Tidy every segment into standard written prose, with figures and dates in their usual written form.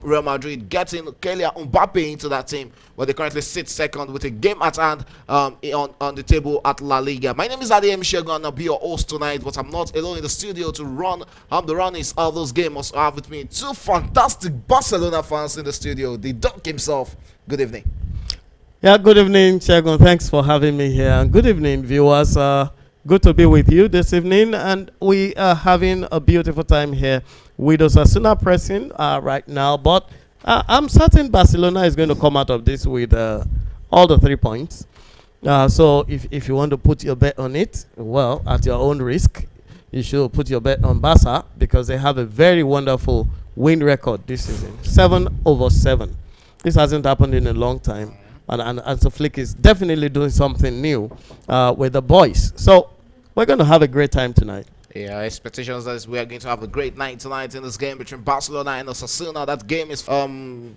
Real Madrid getting Kylian Mbappe into that team, where they currently sit second with a game at hand on the table at La Liga. My name is Adem Shegun. I'll be your host tonight, but I'm not alone in the studio to run the runnings of those games. Also have with me two fantastic Barcelona fans in the studio. The Duck himself. Good evening. Yeah, good evening, Chagon. Thanks for having me here. And good evening, viewers. Good to be with you this evening. And we are having a beautiful time here with Osasuna pressing right now. But I'm certain Barcelona is going to come out of this with all the 3 points. So if you want to put your bet on it, well, at your own risk, you should put your bet on Barca because they have a very wonderful win record this season. 7/7. This hasn't happened in a long time. And so Flick is definitely doing something new with the boys. So we're going to have a great time tonight. Yeah, expectations is we are going to have a great night tonight in this game between Barcelona and Osasuna. That game is Lami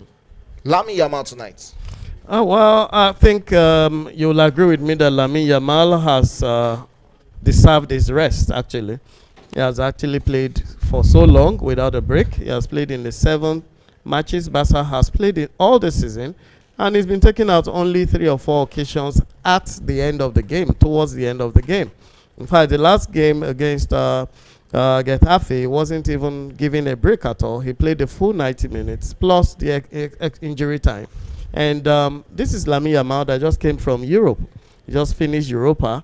Yamal tonight. Well, I think you'll agree with me that Lamine Yamal has deserved his rest, actually. He has actually played for so long without a break. He has played in the 7 matches Barca has played in all the season. And he's been taken out only 3 or 4 occasions at the end of the game, towards the end of the game. In fact, the last game against Getafe, he wasn't even given a break at all. He played the full 90 minutes plus the injury time. And this is Lamine Yamal that just came from Europe. He just finished Europa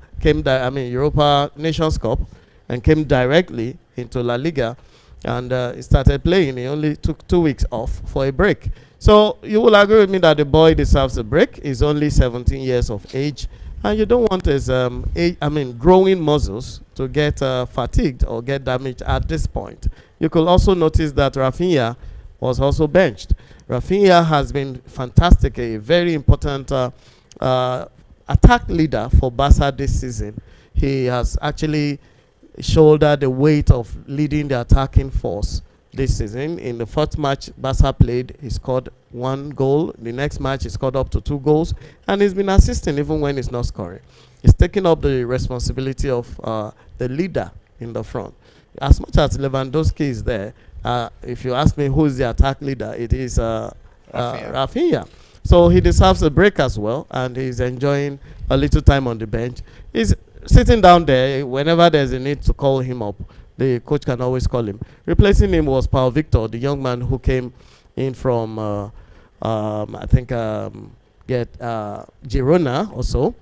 Nations Cup, and came directly into La Liga. And he started playing. He only took 2 weeks off for a break. So you will agree with me that the boy deserves a break. He's only 17 years of age. And you don't want his growing muscles to get fatigued or get damaged at this point. You could also notice that Rafinha was also benched. Rafinha has been fantastic, a very important attack leader for Barca this season. He has actually shouldered the weight of leading the attacking force this season. In the first match Barca played, he scored 1 goal. The next match he scored up to 2 goals, and he's been assisting even when he's not scoring. He's taking up the responsibility of the leader in the front. As much as Lewandowski is there, if you ask me who is the attack leader, it is Rafinha. So he deserves a break as well, and he's enjoying a little time on the bench. He's sitting down there whenever there's a need to call him up. The coach can always call him. Replacing him was Paul Victor, the young man who came in from, Girona also.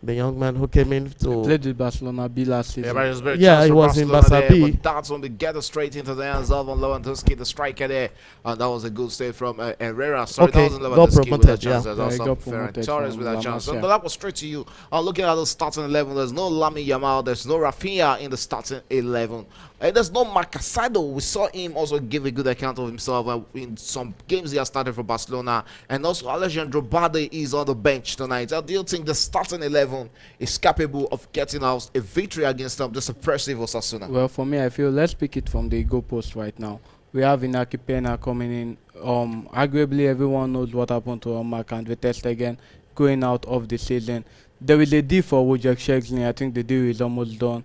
The young man who came in to... He played with Barcelona B last season. Yeah, he was in Barca B. But that's when they get it straight into the hands of Lewandowski, the striker there. And that was a good save from Herrera. Sorry, okay, that wasn't Lewandowski with that chance. Yeah, That got was promoted Torres from with that La chance. Masia. So that was straight to you. Looking at the starting 11, there's no Lamine Yamal, there's no Rafinha in the starting 11. There's no Marcasado. We saw him also give a good account of himself in some games he has started for Barcelona. And also Alejandro Balde is on the bench tonight. Do you think the starting 11 is capable of getting out a victory against this oppressive Osasuna? Well, for me, I feel let's pick it from the goalpost right now. We have Inaki Pena coming in. Arguably, everyone knows what happened to Mark and Vitesse again going out of the season. There is a deal for Wojciech Szczesny. I think the deal is almost done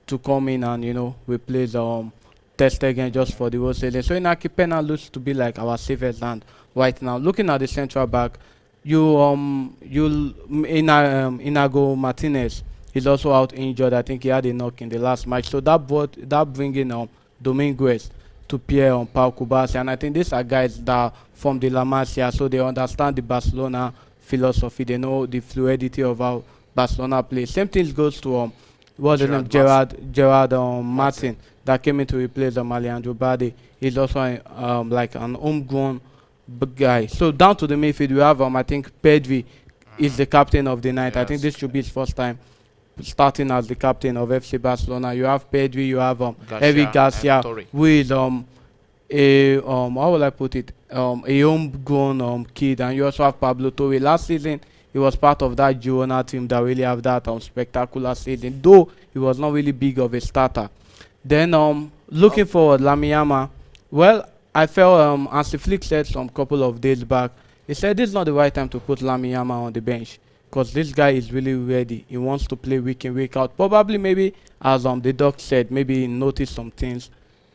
to come in and replace Test again just for the whole season. So Inaki Pena looks to be like our safest hand right now. Looking at the central back, Inago Martinez is also out injured. I think he had a knock in the last match. So that bringing Dominguez to pair on Pau Kubasi, and I think these are guys that are from the La Masia, so they understand the Barcelona philosophy. They know the fluidity of how Barcelona plays. Same thing goes to what's his name, Gerard Martin, that came in to replace Alejandro Balde. He's also like an homegrown guy. So down to the midfield, we have I think Pedri is the captain of the night. Yes. I think this should be his first time starting as the captain of FC Barcelona. You have Pedri, you have Eric Garcia, who is how will I put it, a homegrown kid, and you also have Pablo Torre. Last season, he was part of that Girona team that really have that spectacular season, though he was not really big of a starter. Then looking forward, Lamine Yamal, well, I felt as the Flick said some couple of days back, he said this is not the right time to put Lamine Yamal on the bench because this guy is really ready. He wants to play week in, week out. Probably maybe, as the doc said, maybe he noticed some things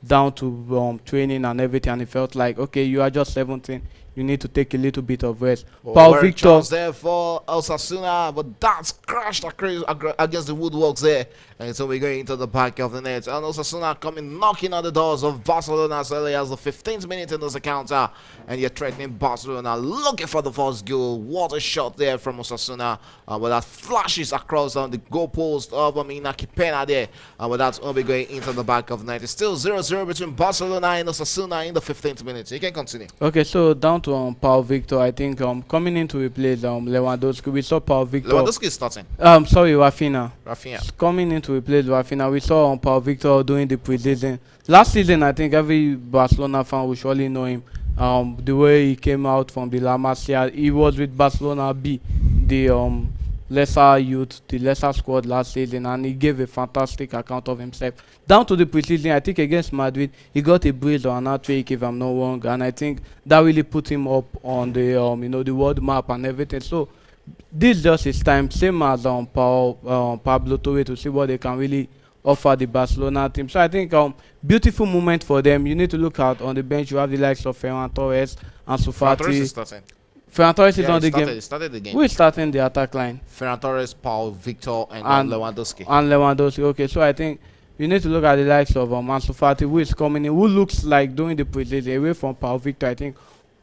down to training and everything, and it felt like, okay, you are just 17. You need to take a little bit of rest. Paul Very Victor. chance there for Osasuna, but that's crashed against the woodworks there. And so we're going into the back of the net. And Osasuna coming knocking on the doors of Barcelona as early as the 15th minute in this encounter. And you're threatening Barcelona, looking for the first goal. What a shot there from Osasuna. But that flashes across on the goalpost of Inaki Pena there. But that's only going into the back of the net. It's still 0-0 between Barcelona and Osasuna in the 15th minute. You can continue. Okay, so down to Paul Victor. I think coming in to replace Lewandowski. We saw Paul Victor. Lewandowski is starting. Sorry, Rafinha. Rafinha. Coming in to replace Rafinha. We saw Paul Victor doing the preseason. Last season, I think every Barcelona fan will surely know him. The way he came out from the La Masia, he was with Barcelona B, the lesser youth, the lesser squad last season, and he gave a fantastic account of himself. Down to the preseason, I think against Madrid, he got a brace or an hat-trick, if I'm not wrong, and I think that really put him up on the the world map and everything. So this is just his time, same as Pablo Torre, to see what they can really offer the Barcelona team. So I think beautiful moment for them. You need to look out on the bench. You have the likes of Ferran Torres and Ferran Torres Sufati. is starting. Ferran Torres is Yeah, on the he game. started the game. Who is starting the attack line? Ferran Torres, Paul Victor, and And- Lewandowski. And Lewandowski. Okay, so I think you need to look at the likes of Ansu Fati, who is coming in, who looks like doing the preseason away from Paul Victor. I think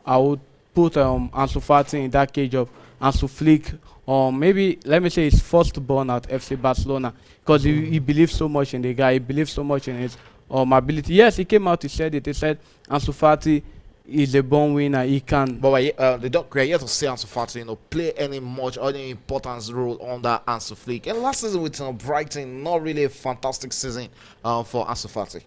I would put Ansu Fati in that cage of Ansu Flick, or maybe let me say his first born at FC Barcelona, because he believes so much in the guy. He believes so much in his ability. Yes, he came out. He said it. He said Ansu Fati is a born winner. He can. But they don't create to see Ansu Fati, play any much or any important role under Ansu Flick. And last season with Brighton, not really a fantastic season for Ansu Fati.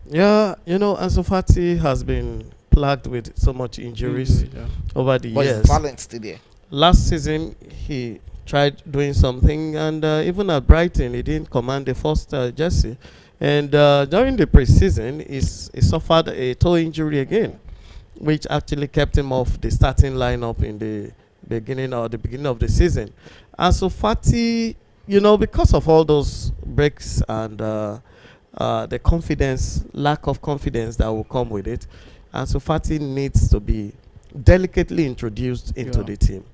Yeah, Ansu Fati has been plagued with so much injuries Yeah. over the But years. his talent still there. Last season, he tried doing something, and even at Brighton, he didn't command the first jersey. And during the preseason, he suffered a toe injury again, which actually kept him off the starting lineup in the beginning of the season. And so Fati, because of all those breaks and the lack of confidence that will come with it, and so Fati needs to be delicately introduced into the team.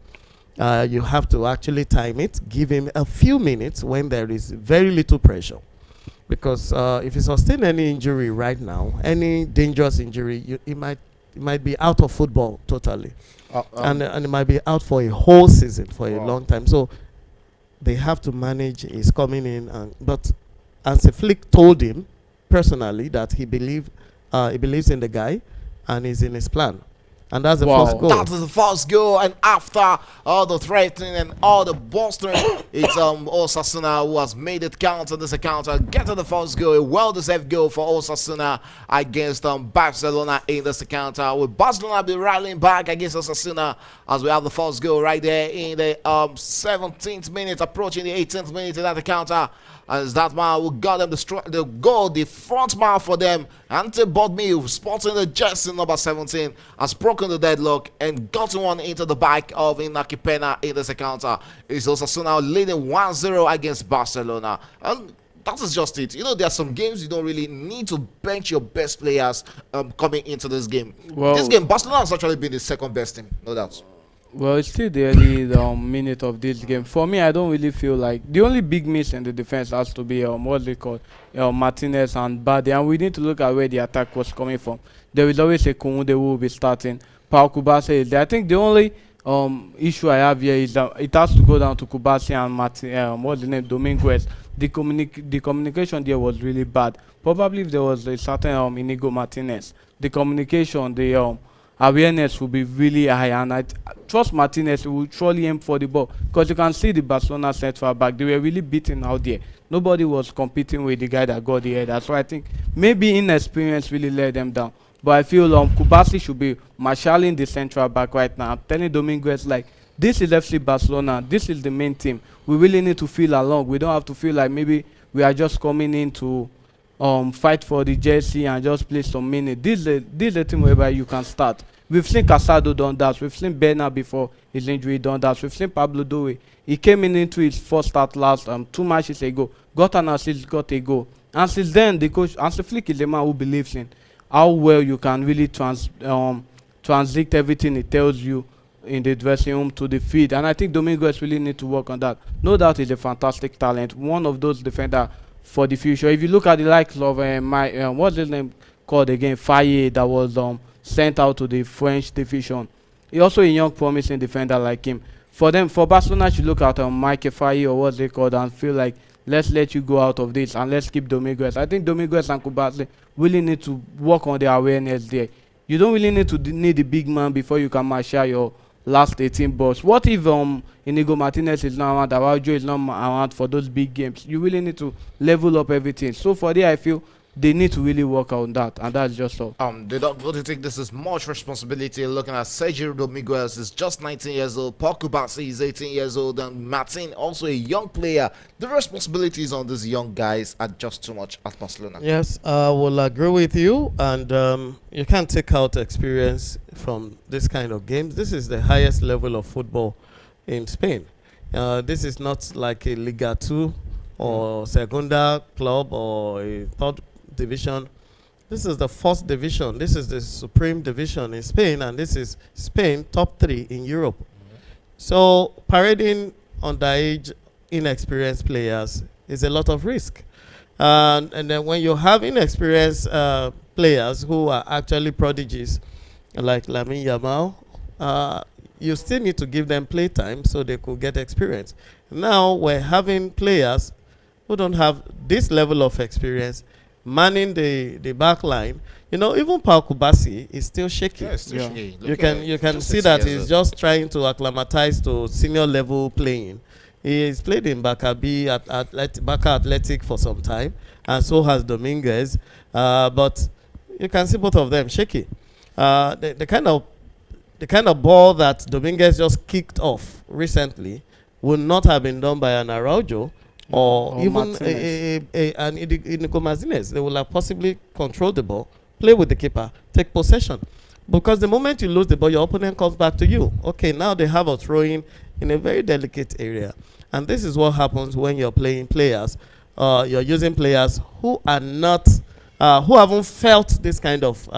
You have to actually time it, give him a few minutes when there is very little pressure. Because if he sustains any injury right now, any dangerous injury, he might be out of football totally. And he might be out for a whole season, for a long time. So they have to manage his coming in. But Hansi Flick told him personally that he believes in the guy and is in his plan. And that's the first goal. That is the first goal, and after all the threatening and all the bolstering, it's Osasuna who has made it count on this encounter. Get to the first goal, a well-deserved goal for Osasuna against Barcelona in this encounter. Will Barcelona be rallying back against Osasuna as we have the first goal right there in the 17th minute, approaching the 18th minute in that encounter? As that man who got them the goal, the front man for them, Ante Bodmi, sporting the jersey number 17, has broken the deadlock and gotten one into the back of Inaki Pena in this encounter. It's Osasuna leading 1-0 against Barcelona. And that is just it. There are some games you don't really need to bench your best players coming into this game. Well, this game, Barcelona has actually been the second best team, no doubt. Well, it's still the early minute of this game. For me, I don't really feel like the only big miss in the defense has to be what's it called, Martinez and Bade, and we need to look at where the attack was coming from. There is always a Kunde who will be starting. Paul Kubase is there. I think the only issue I have here is that it has to go down to Kubase and what's the name, Dominguez. The communication there was really bad. Probably if there was a certain Inigo Martinez, the communication, the awareness will be really high, and I trust Martinez will surely aim for the ball, because you can see the Barcelona central back, they were really beaten out there. Nobody was competing with the guy that got the header. So I think maybe inexperience really let them down. But I feel Kubasi should be marshalling the central back right now. I'm telling Dominguez, like, this is FC Barcelona, this is the main team. We really need to feel along. We don't have to feel like maybe we are just coming in to fight for the jersey and just play some minutes. This is a team whereby you can start. We've seen Casado done that. We've seen Bernard before his injury done that. We've seen Pablo Due. He came into his first start last 2 matches ago, got an assist, got a goal. And since then, the coach, Hansi Flick is a man who believes in how well you can really translate everything he tells you in the dressing room to the field. And I think Dominguez really need to work on that. No doubt he's a fantastic talent, one of those defenders for the future. If you look at the likes of what's his name called again, Faye, that was sent out to the French division. He also a young promising defender like him. For Barcelona to look at Mike Faye or what's it called and feel like let's let you go out of this and let's keep Dominguez. I think Dominguez and Kubasi really need to work on their awareness there. You don't really need to need the big man before you can marshal your last 18 balls. What if Inigo Martinez is not around, Araujo is not around for those big games? You really need to level up everything. So for there, I feel they need to really work on that, and that's just all. They don't really think this is much responsibility. Looking at Sergio Dominguez is just 19 years old, Paul Kubasi is 18 years old, and Martin also a young player. The responsibilities on these young guys are just too much at Barcelona. Yes, I will agree with you, and you can't take out experience from this kind of games. This is the highest level of football in Spain. This is not like a Liga 2 or Segunda club or a third division. This is the first division. This is the supreme division in Spain, and this is Spain top 3 in Europe. So parading underage, inexperienced players is a lot of risk. And then when you have inexperienced players who are actually prodigies, like Lamine Yamal, you still need to give them play time so they could get experience. Now we're having players who don't have this level of experience manning the back line. You know, even Paul Kubasi is still shaky. Yeah, it's still shaky. You can see that he's just trying to acclimatize to senior level playing. He's played in Baka Athletic for some time, and so has Dominguez. But you can see both of them shaky. The kind of ball that Dominguez just kicked off recently would not have been done by an Araujo or even an Inigo Martinez. They will have possibly controlled the ball, play with the keeper, take possession. Because the moment you lose the ball, your opponent comes back to you. Okay, now they have a throw-in in a very delicate area. And this is what happens when you're playing players. You're using players who are not, who haven't felt this kind of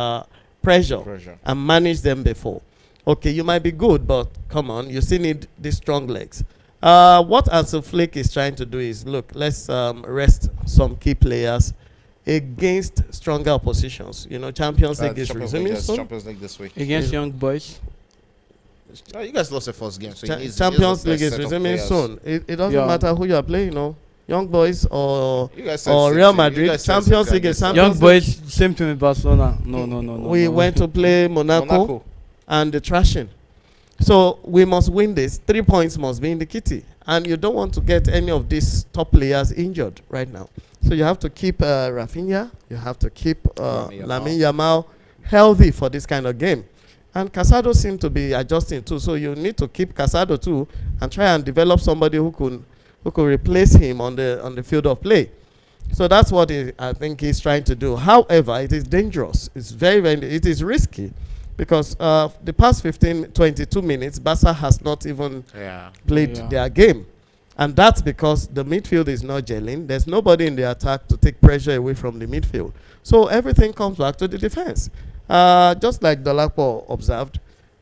pressure and managed them before. Okay, you might be good, but come on, you still need these strong legs. What Hansi Flick is trying to do is, look, let's rest some key players against stronger oppositions. You know, Champions League is resuming soon. Champions League this week. Against Young Boys. You guys lost the first game, so Champions League is resuming soon. It doesn't matter who you are playing, you know. Young Boys or Real Madrid. Champions League is Champions Young League. Boys, same thing with Barcelona. No. We went to play Monaco and the trashing. So we must win this. 3 points must be in the kitty. And you don't want to get any of these top players injured right now. So you have to keep Rafinha. You have to keep Lamine Yamal healthy for this kind of game. And Casado seems to be adjusting too. So you need to keep Casado too and try and develop somebody who could replace him on the field of play. So that's what I think he's trying to do. However, it is dangerous. It's it is risky. Because the past 22 minutes, Barca has not even played their game. And that's because the midfield is not gelling. There's nobody in the attack to take pressure away from the midfield. So everything comes back to the defense. Just like Dolapo observed,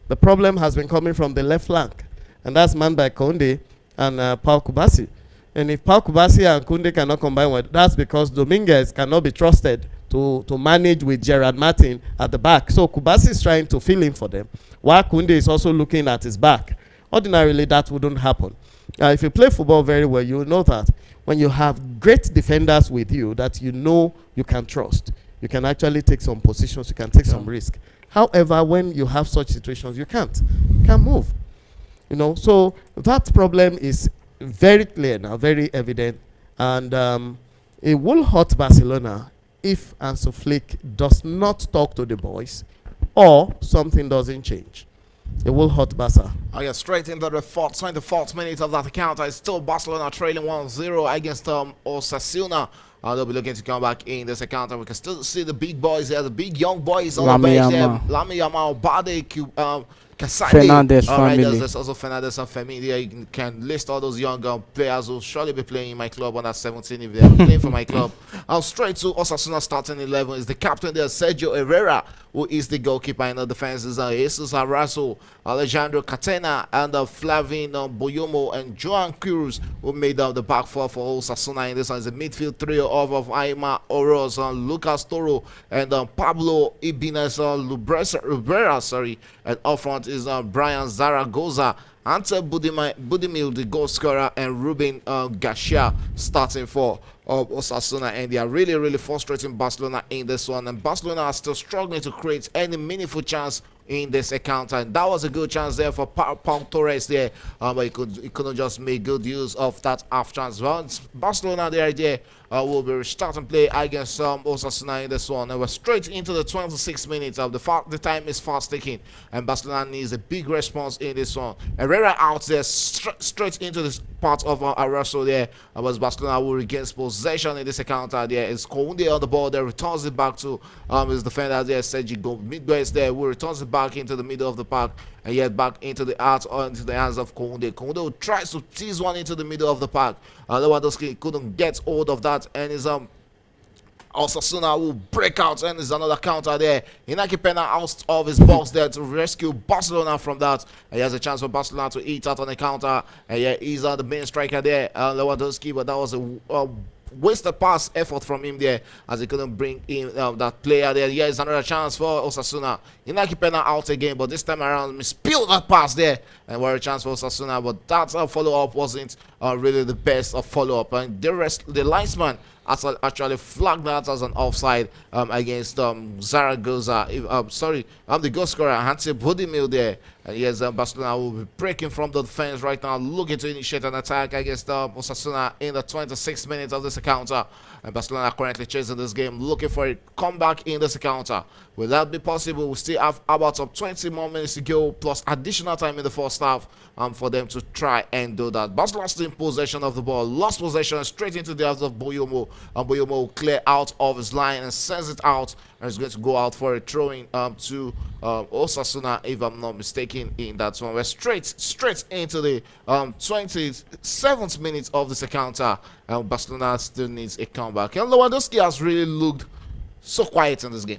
the problem has been coming from the left flank. And that's manned by Koundé and Paul Kubasi. And if Paul Kubasi and Koundé cannot combine well, that's because Dominguez cannot be trusted to manage with Gerard Martin at the back. So Kubasi is trying to fill in for them, while Koundé is also looking at his back. Ordinarily, that wouldn't happen. If you play football very well, you will know that when you have great defenders with you that you know you can trust, you can actually take some positions, you can take some risk. However, when you have such situations, you can't move. You know, so that problem is very clear now, very evident, and it will hurt Barcelona if Hansi Flick does not talk to the boys or something doesn't change. It will hurt Barca. I get straight into the 24th minute of that account. It's still Barcelona trailing 1-0 against Osasuna. They'll be looking to come back in this account, and we can still see the big boys there, the big young boys on the bench there. Lamine Yamal, Bade, Casale. Fernandez All right, family. there's also Fernandez and Femi there. You can list all those young players who will surely be playing in my club under 17 if they're playing for my club. Straight to Osasuna starting 11 is the captain there, Sergio Herrera, who is the goalkeeper in the defense. Is Jesus Arazo, Alejandro Catena, and Flavin Boyomo and Joan Cruz, who made up the back four for Osasuna in this one. Is the midfield trio of Aima Oroz, Lucas Toro, and Pablo Ibines Rubera, sorry. And up front is Brian Zaragoza, Ante Budimil, the goal scorer, and Ruben Garcia starting for Osasuna. And they are really, really frustrating Barcelona in this one. And Barcelona are still struggling to create any meaningful chance in this encounter. And that was a good chance there for Pau Torres there, but he couldn't just make good use of that half chance. Well, it's Barcelona, the idea will be restarting play against Osasuna in this one. And we're straight into the 26 minutes of the time is fast ticking, and Barcelona needs a big response in this one. Herrera out there straight into this part of Araso there, was Barcelona will regain possession in this encounter. There is Kounde on the ball there, returns it back to his defender there, Sergi Go midways there, who returns it back into the middle of the park, and yet back into the hands of Kounde. Kounde tries to tease one into the middle of the park. Lewandowski couldn't get hold of that, and is Osasuna will break out, and there's another counter there. Inaki Pena out of his box there to rescue Barcelona from that. And he has a chance for Barcelona to eat out on the counter, and yeah, he's the main striker there, Lewandowski, but that was a wasted pass effort from him there, as he couldn't bring in that player there. Yeah, it's another chance for Osasuna. Inaki Pena out again, but this time around he spilled that pass there, and what a chance for Osasuna. But that follow-up wasn't really the best of follow-up, and the linesman actually flagged that as an offside against Zaragoza. The goal scorer Hansi Budimil there. And yes, Barcelona will be breaking from the defense right now, looking to initiate an attack against Osasuna in the 26 minutes of this encounter. And Barcelona are currently chasing this game, looking for a comeback in this encounter. Will that be possible? We still have about 20 more minutes to go, plus additional time in the first half for them to try and do that. Barcelona still in possession of the ball, lost possession straight into the hands of Boyomo. And Boyomo will clear out of his line and sends it out, and is going to go out for a throwing to Osasuna, if I'm not mistaken, in that one. We're straight into the 27th minute of this encounter, and Barcelona still needs a comeback. And Lewandowski has really looked so quiet in this game.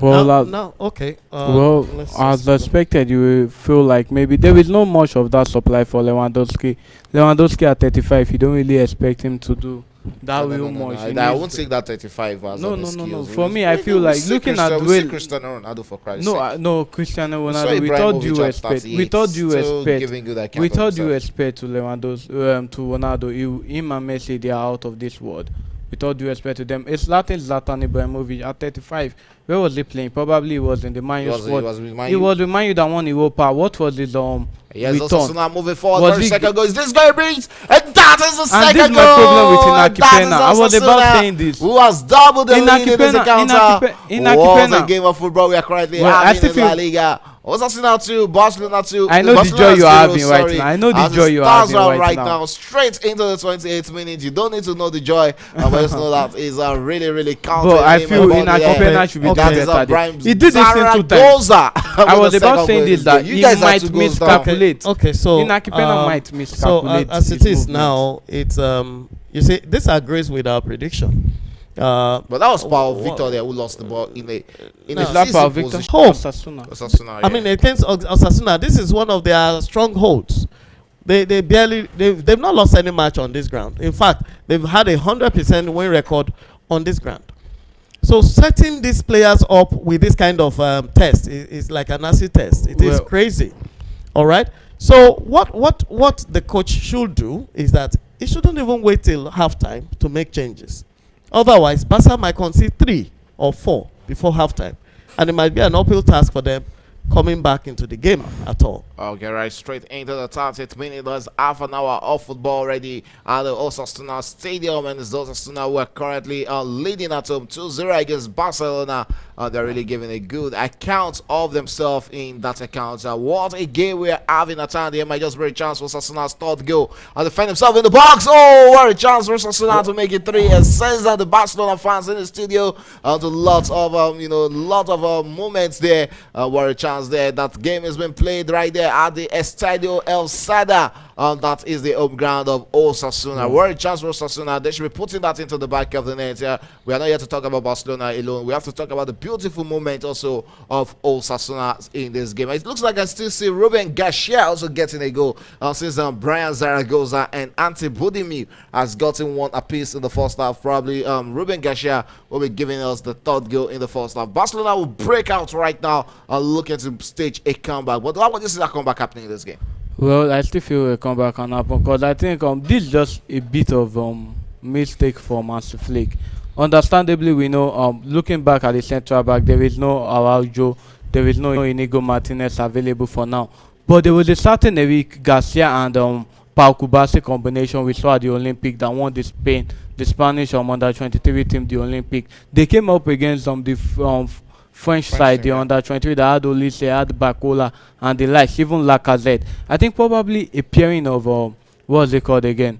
Well, okay. Well, as expected, you will feel like maybe there is not much of that supply for Lewandowski. Lewandowski at 35, you don't really expect him to do that real much. I won't take that 35 as no. For me, I feel like looking at the way Cristiano Ronaldo, for Christ's sake. No, Cristiano Ronaldo. With all due respect to Lewandowski, to Ronaldo, him and Messi, they are out of this world. With all due respect to them, it's Zlatan Ibrahimovic at 35. Where was he playing? Probably he was in the Man U squad. He was with Man U that won Europa. What was his Yes, return? Osasuna moving forward. Second goal. Is this guy brings? And that is the second goal. And this is my problem with Inaki Pena. I was about saying this. Who has doubled the lead in this encounter? What a game of football we are currently having in La Liga. Osasuna 2, Barcelona 2. I know the joy you are having right now. I know the joy you are having right now. Straight into the 28th minute. You don't need to know the joy. But just know that is a really, really counter. But I feel Inaki Pena should be doing better. He did this in 2 times. I was about saying this, that he might miscalculate. Okay, so Inaki Pena might miscalculate. So as it is now, it's you see, this agrees with our prediction. But that was Paul Victor there who lost the ball in a Paul Victor. Osasuna, I mean, against Osasuna, this is one of their strongholds. They've not lost any match on this ground. In fact, they've had 100% win record on this ground. So setting these players up with this kind of test is like an acid test. It is crazy. All right. So what the coach should do is that he shouldn't even wait till halftime to make changes. Otherwise, Barca might concede 3 or 4 before halftime, and it might be an uphill task for them coming back into the game at all. Okay, right, straight into the 30th minute. There's half an hour of football already at the Osasuna Stadium, and it's Osasuna who are currently leading at home 2-0 against Barcelona. They're really giving a good account of themselves in that account. What a game we are having at hand. There might just be a chance for Osasuna's third goal and defend himself in the box. Oh, what a chance for Osasuna to make it 3. And sends that the Barcelona fans in the studio to lots of moments there. What a chance chance there. That game has been played right there at the Estadio El Sada. That is the home ground of Osasuna. What a chance for Osasuna. They should be putting that into the back of the net. Yeah, we are not here to talk about Barcelona alone. We have to talk about the beautiful moment also of Osasuna in this game. It looks like I still see Ruben Garcia also getting a goal since Brian Zaragoza and Ante Budimir has gotten one apiece in the first half. Probably Ruben Garcia will be giving us the third goal in the first half. Barcelona will break out right now looking to stage a comeback. But how would you see that comeback happening in this game? Well, I still feel a comeback can happen because I think this is just a bit of mistake for Hansi Flick. Understandably, we know looking back at the central back, there is no Araujo, there is no Inigo Martinez available for now. But there was a certain Eric Garcia and Pau Kubasi combination we saw at the Olympic that won the Spanish under 23 team, the Olympic. They came up against the French side, the under 23 that had Olise, had Bacola, and the likes, even Lacazette. I think probably a pairing of what's it called again?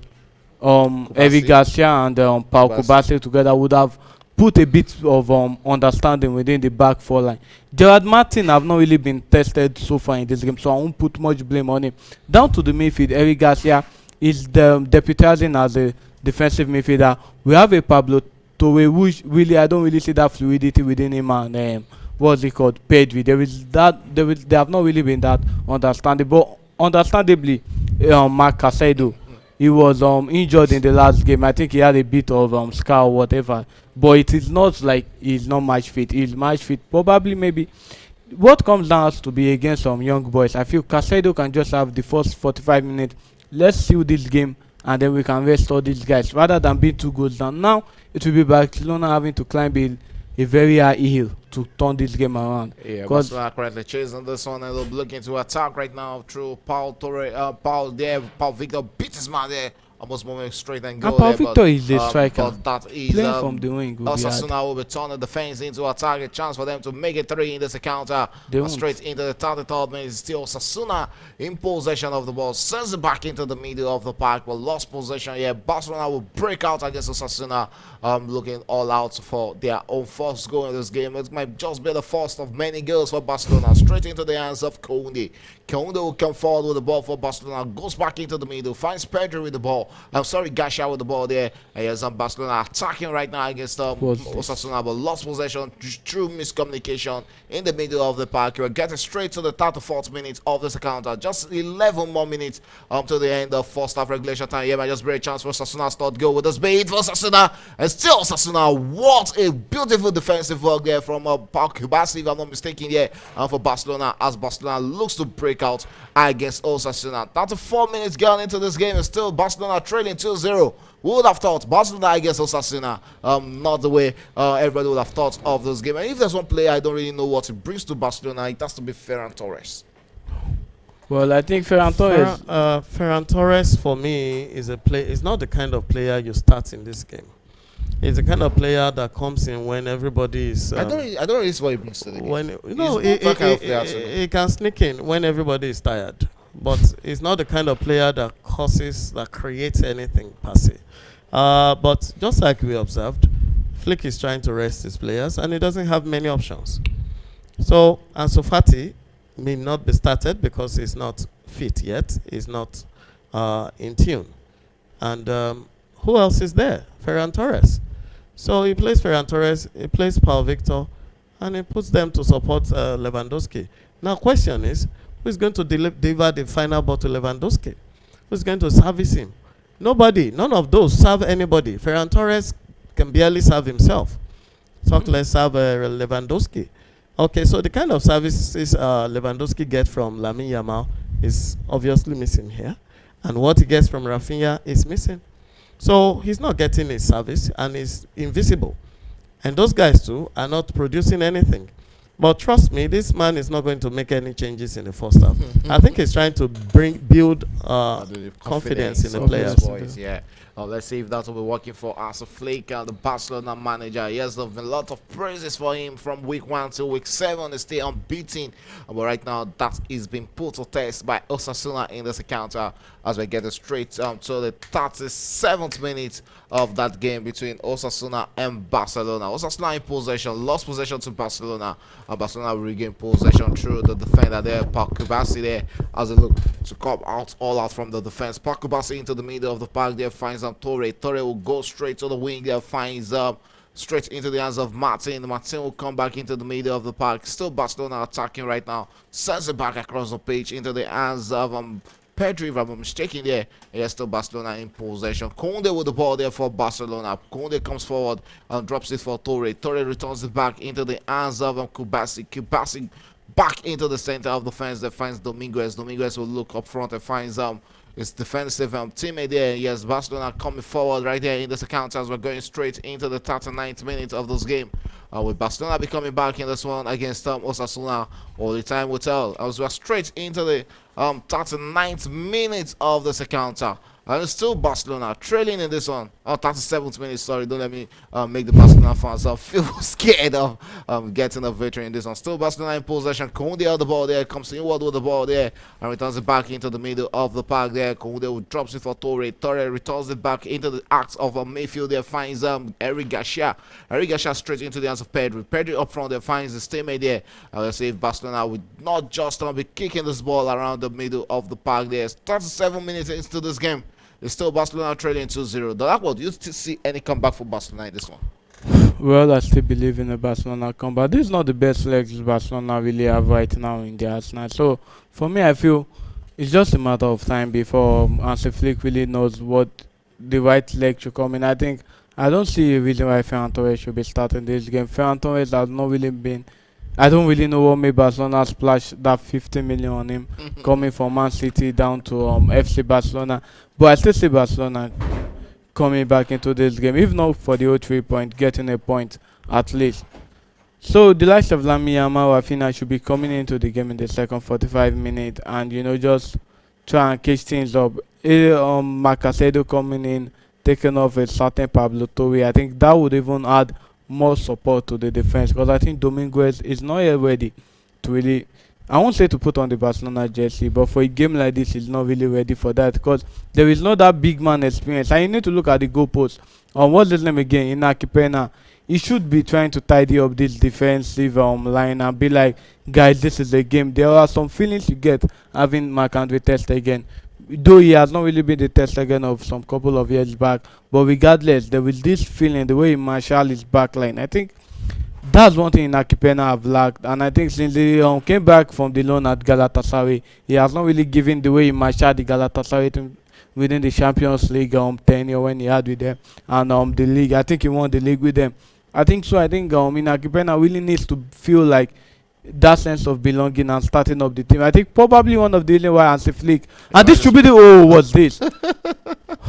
Eric Garcia and Pau Kubasi together would have put a bit of understanding within the back four line. Gerard Martin have not really been tested so far in this game, so I won't put much blame on him. Down to the midfield, Eric Garcia is deputizing as a defensive midfielder. We have a Pablo Torre, which really I don't really see that fluidity within him and what's it called, Pedri. They have not really been that understandable. Understandably, Marc Casado, he was injured in the last game. I think he had a bit of scar or whatever, but it is not like he's not match fit. He's match fit. Probably maybe what comes down has to be against some young boys. I feel Casado can just have the first 45 minutes. Let's seal this game and then we can restore these guys rather than being 2 goals down. Now it will be Barcelona having to climb a very high hill to turn this game around. Yeah, Barcelona currently chasing this one and they're looking to attack right now through Paul Torre. Paul Victor beat his man there. Almost moving straight and goal. Paul Victor is the striker. But that is playing from the wing. Osasuna will be turning the fence into attack. A chance for them to make it 3 in this encounter. Straight into the 33rd minute. Still Osasuna in possession of the ball. Sends it back into the middle of the park. But lost possession here. Barcelona will break out against Osasuna. Looking all out for their own first goal in this game. It might just be the first of many goals for Barcelona. Straight into the hands of Koundé. Koundé will come forward with the ball for Barcelona. Goes back into the middle. Finds Pedri with the ball. I'm sorry, Garcia with the ball there. And here's Barcelona attacking right now against Osasuna, but lost possession through miscommunication in the middle of the park. We're getting straight to the 34th minute of this encounter. Just 11 more minutes to the end of first half regulation time. Here, might just be a chance for Osasuna's third goal with this bait for Osasuna. And still Osasuna. What a beautiful defensive work there from Pau Kubasi, if I'm not mistaken, here for Barcelona, as Barcelona looks to break out against Osasuna. 34 minutes gone into this game, and still Barcelona trailing 2-0. Who would have thought Barcelona against Osasuna? Not the way everybody would have thought of this game. And if there's one player I don't really know what it brings to Barcelona, it has to be Ferran Torres. Well, I think Ferran Torres. Ferran Torres for me is not the kind of player you start in this game. He's the kind of player that comes in when everybody is. I don't really see what he brings to the game. When he can sneak in when everybody is tired, but he's not the kind of player that creates anything per se. But just like we observed, Flick is trying to rest his players, and he doesn't have many options. So Ansu Fati may not be started because he's not fit yet. He's not in tune, and who else is there? Ferran Torres. So he plays Ferran Torres, he plays Paul Victor, and he puts them to support Lewandowski. Now, question is, who is going to deliver the final ball to Lewandowski? Who's going to service him? Nobody. None of those serve anybody. Ferran Torres can barely serve himself. Talk less serve Lewandowski. Okay, so the kind of services Lewandowski gets from Lamine Yamal is obviously missing here. And what he gets from Rafinha is missing. So he's not getting his service and he's invisible. And those guys too are not producing anything. But trust me, this man is not going to make any changes in the first half. I think he's trying to build confidence in the players. Yeah. Let's see if that will be working for Arsenal Flick, the Barcelona manager. Yes, there have been a lot of praises for him from week 1 to week 7. They stay unbeaten, but right now that is being put to test by Osasuna in this encounter as we get straight to the 37th minute of that game between Osasuna and Barcelona. Osasuna in possession, lost possession to Barcelona, and Barcelona regain possession through the defender there, Pakubasi there, as they look to come out all out from the defense. Pakubasi into the middle of the park there, finds Torre. Torre will go straight to the wing there, finds straight into the hands of Martin. Martin will come back into the middle of the park. Still Barcelona attacking right now. Sends it back across the pitch into the hands of Pedri, if I'm mistaken there. Yes, still Barcelona in possession. Koundé with the ball there for Barcelona. Koundé comes forward and drops it for Torre. Torre returns it back into the hands of Kubasi. Kubasi back into the center of the fence that finds Dominguez. Dominguez will look up front and finds his defensive teammate there. Yes, Barcelona coming forward right there in this account as we're going straight into the 39th minute of this game. With Barcelona be coming back in this one against Osasuna, all the time will tell. As we're straight into the 39th minute of this encounter. And it's still Barcelona trailing in this one. 37th minute, sorry. Don't let me make the Barcelona fans feel scared of getting a victory in this one. Still Barcelona in possession. Koundé on the ball there. Comes inward with the ball there. And returns it back into the middle of the park there. Koundé drops it for Torre. Torre returns it back into the act of Mayfield there. Finds Eric Garcia. Eric Garcia straight into the hands of Pedri. Pedri up front there. Finds his teammate there. Let's see if Barcelona would not just be kicking this ball around the middle of the park there. 37 minutes into this game. It's still Barcelona trailing 2-0. What do you still see any comeback for Barcelona in this one? Well, I still believe in the Barcelona comeback. This is not the best legs Barcelona really have right now in the Arsenal. So, for me, I feel it's just a matter of time before Hansi Flick really knows what the right leg should come in. I don't see a reason why Ferran Torres should be starting this game. Ferran Torres has not really been. I don't really know what made Barcelona splash that 50 million on him coming from Man City down to FC Barcelona. But I still see Barcelona coming back into this game, if not for the 0-3 point, getting a point at least. So the likes of Lamine Yamal, Rafinha should be coming into the game in the second 45 minutes and, just try and catch things up. Macacedo coming in, taking off a certain Pablo Torre. I think that would even add more support to the defense because I think Dominguez is not yet ready to really, I won't say to put on the Barcelona jersey, but for a game like this he's not really ready for that because there is not that big man experience and you need to look at the goalpost. What's his name again? Inaki Pena. He should be trying to tidy up this defensive line and be like, guys, this is a game. There are some feelings you get having Marc-Andre ter Stegen. Though he has not really been the test again of some couple of years back, but regardless, there was this feeling the way he marshal his backline. I think that's one thing Akipena have lacked, and I think since he came back from the loan at Galatasaray, he has not really given the way he marshaled the Galatasaray team within the Champions League tenure when he had with them, and the league. I think he won the league with them. I think so. I think Akipena really needs to feel like that sense of belonging and starting up the team. I think probably one of the reasons why Hansi Flick, and this should be the what's this?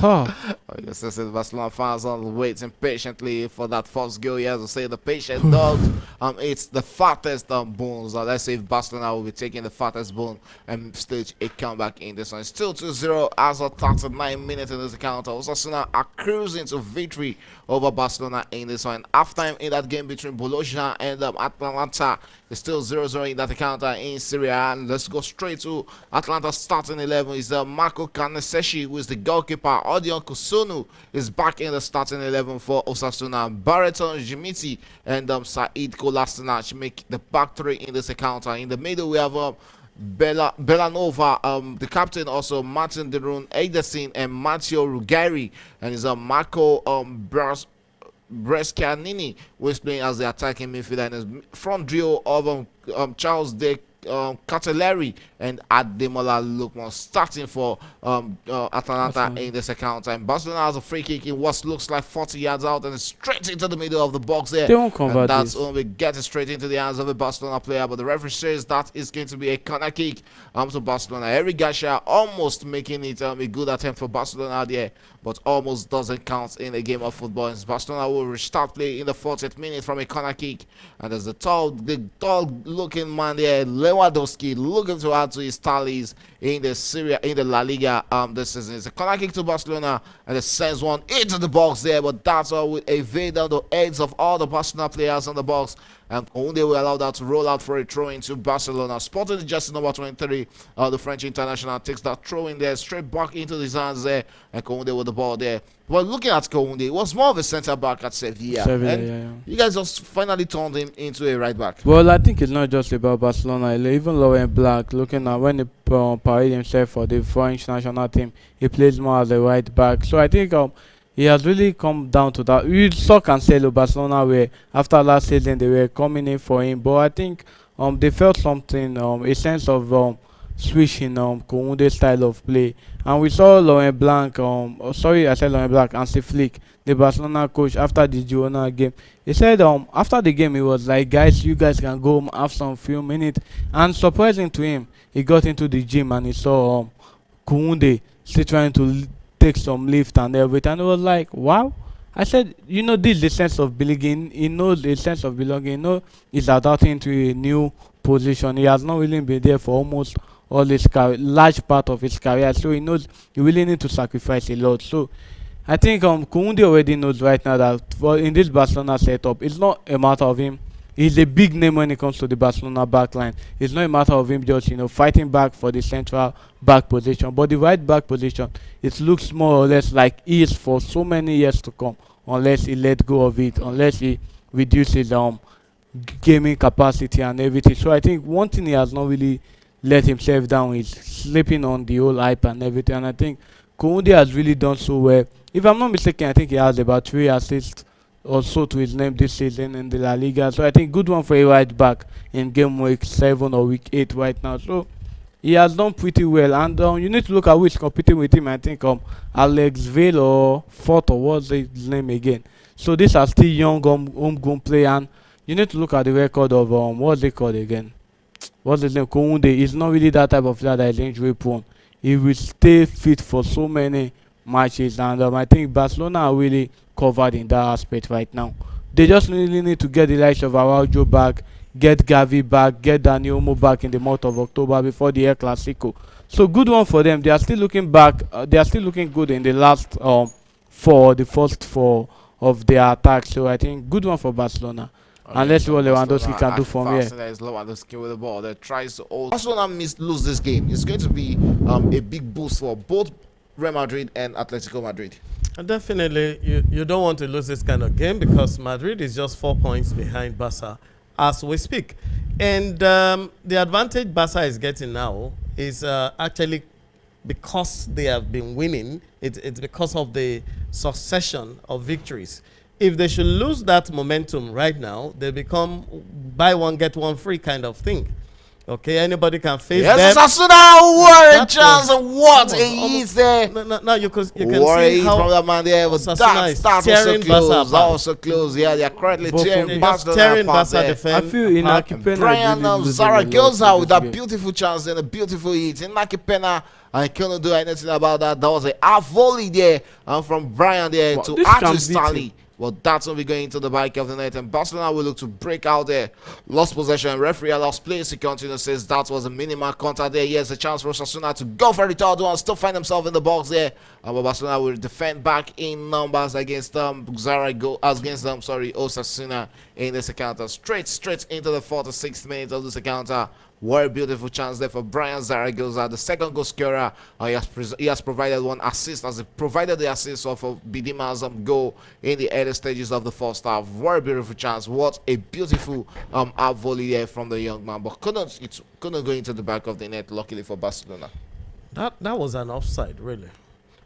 Yes, this is Barcelona fans on waiting patiently for that first goal. He has to say the patient dog. It's the fattest bones. Let's see if Barcelona will be taking the fattest bone and stage a comeback in this one. It's still 2-0 as of 39 minutes in this encounter. Osasuna are cruising to victory over Barcelona in this one. Halftime in that game between Bologna and Atalanta. It's still 0-0 in that encounter in Serie A. And let's go straight to Atlanta starting 11. Is Marco Caneseshi, who is the goalkeeper. Odion Kusunu is back in the starting 11 for Osasuna. Barreton Jimiti and Said Kolasinac make the back three in this encounter. In the middle, we have Belanova, the captain, also Martin Derun, Ederson, and Matteo Ruggieri. And is Marco Brescianini, who is playing as the attacking midfielder. And his front trio of Charles De Catelleri and Ademola Lookman starting for Atalanta in this account. And Barcelona has a free kick in what looks like 40 yards out and straight into the middle of the box there. They won't convert and that's this. only getting straight into the hands of a Barcelona player, but the referee says that is going to be a corner kick to Barcelona. Eric Garcia almost making it a good attempt for Barcelona there, but almost doesn't count in a game of football. And Barcelona will restart play in the 40th minute from a corner kick. And there's the tall looking man there, Lewandowski looking to add to his tallies in the La Liga this season. It's a corner kick to Barcelona, and it sends one into the box there, but that's all will evade down the heads of all the Barcelona players on the box, and only will allow that to roll out for a throw into Barcelona. Spotting the jersey number 23, the French international takes that throw in there straight back into his hands there, and Kounde with the ball there. But looking at Kounde, it was more of a centre back at Sevilla, and yeah. you guys just finally turned him into a right back. Well, I think it's not just about Barcelona. Even Laurent Blanc, looking at when he paraded himself for the French national team, he plays more as a right back. So I think he has really come down to that. You saw Cancelo, Barcelona, where after last season they were coming in for him, but I think they felt something, a sense of switch in Kounde's style of play. And we saw Laurent Blanc, I said Laurent Blanc, Hansi Flick, the Barcelona coach, after the Girona game. He said after the game, he was like, guys, you guys can go home, have some few minutes. And surprising to him, he got into the gym and he saw Kounde still trying to take some lift and everything. And it was like, wow. I said, this is the sense of belonging. He knows the sense of belonging. He knows he's adapting into a new position. He has not really been there for almost all his career, large part of his career. So he knows he really need to sacrifice a lot. So I think Kounde already knows right now that in this Barcelona setup, it's not a matter of him. He's a big name when it comes to the Barcelona backline. It's not a matter of him just fighting back for the central back position, but the right back position, it looks more or less like he is for so many years to come, unless he let go of it, unless he reduces gaming capacity and everything. So I think one thing he has not really let himself down is sleeping on the whole hype and everything. And I think Kounde has really done so well. If I'm not mistaken, I think he has about 3 assists or so to his name this season in the La Liga. So I think good one for a right back in game week 7 or week 8 right now. So he has done pretty well. And you need to look at who is competing with him. I think Alex Vale or Fort, or what's his name again. So these are still young homegrown players. And you need to look at the record of what's it called again? What's his name? Kounde. He's not really that type of player that is injury prone. He will stay fit for so many matches, and I think Barcelona are really covered in that aspect right now. They just really need to get the likes of Araujo back, get Gavi back, get Dani Olmo back in the month of October before the El Clasico. So good one for them. They are still looking back. They are still looking good in the last the first 4 of their attacks. So I think good one for Barcelona. And let's see what Lewandowski can do from here. Lewandowski with the ball that tries to hold. Barcelona lose this game. It's going to be a big boost for both Real Madrid and Atletico Madrid. And definitely, you don't want to lose this kind of game because Madrid is just 4 points behind Barca as we speak. And the advantage Barca is getting now is actually because they have been winning. It's because of the succession of victories. If they should lose that momentum right now, they become buy one, get one free kind of thing. Okay, anybody can face them. Yes, Osasuna, what a chance, what a ease there. No, you can see how from that man there was tearing Barca also close. Yeah, they are currently tearing Barca defense. I feel Inaki Pena Brian Zaragoza with that beautiful chance and a beautiful hit. Inaki Pena, I couldn't do anything about that. That was a half volley there from Brian there to Archie Stanley. Well, that's when we go into the back of the net, and Barcelona will look to break out there. Lost possession, referee allows players to continue, says that was a minimal contact there. Here's a chance for Osasuna to go for the third one, still find themselves in the box there. But Barcelona will defend back in numbers against Osasuna in this encounter. Straight into the 46th minute of this encounter. What a beautiful chance there for Brian Zaragoza, the second goal scorer. He has provided one assist, as he provided the assist of Bidima's goal in the early stages of the first half. What a beautiful chance. What a beautiful out volley there from the young man, but couldn't go into the back of the net, luckily for Barcelona. That was an offside, really.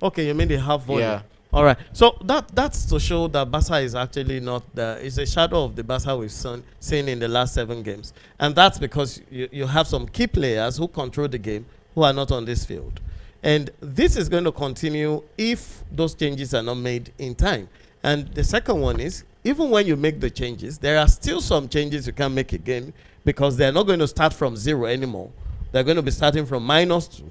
Okay, you mean the half volley? Yeah. All right. So that's to show that Barca is actually not the. It's a shadow of the Barca we've seen in the last 7 games, and that's because you have some key players who control the game who are not on this field, and this is going to continue if those changes are not made in time. And the second one is, even when you make the changes, there are still some changes you can make again because they're not going to start from 0 anymore. They're going to be starting from -2.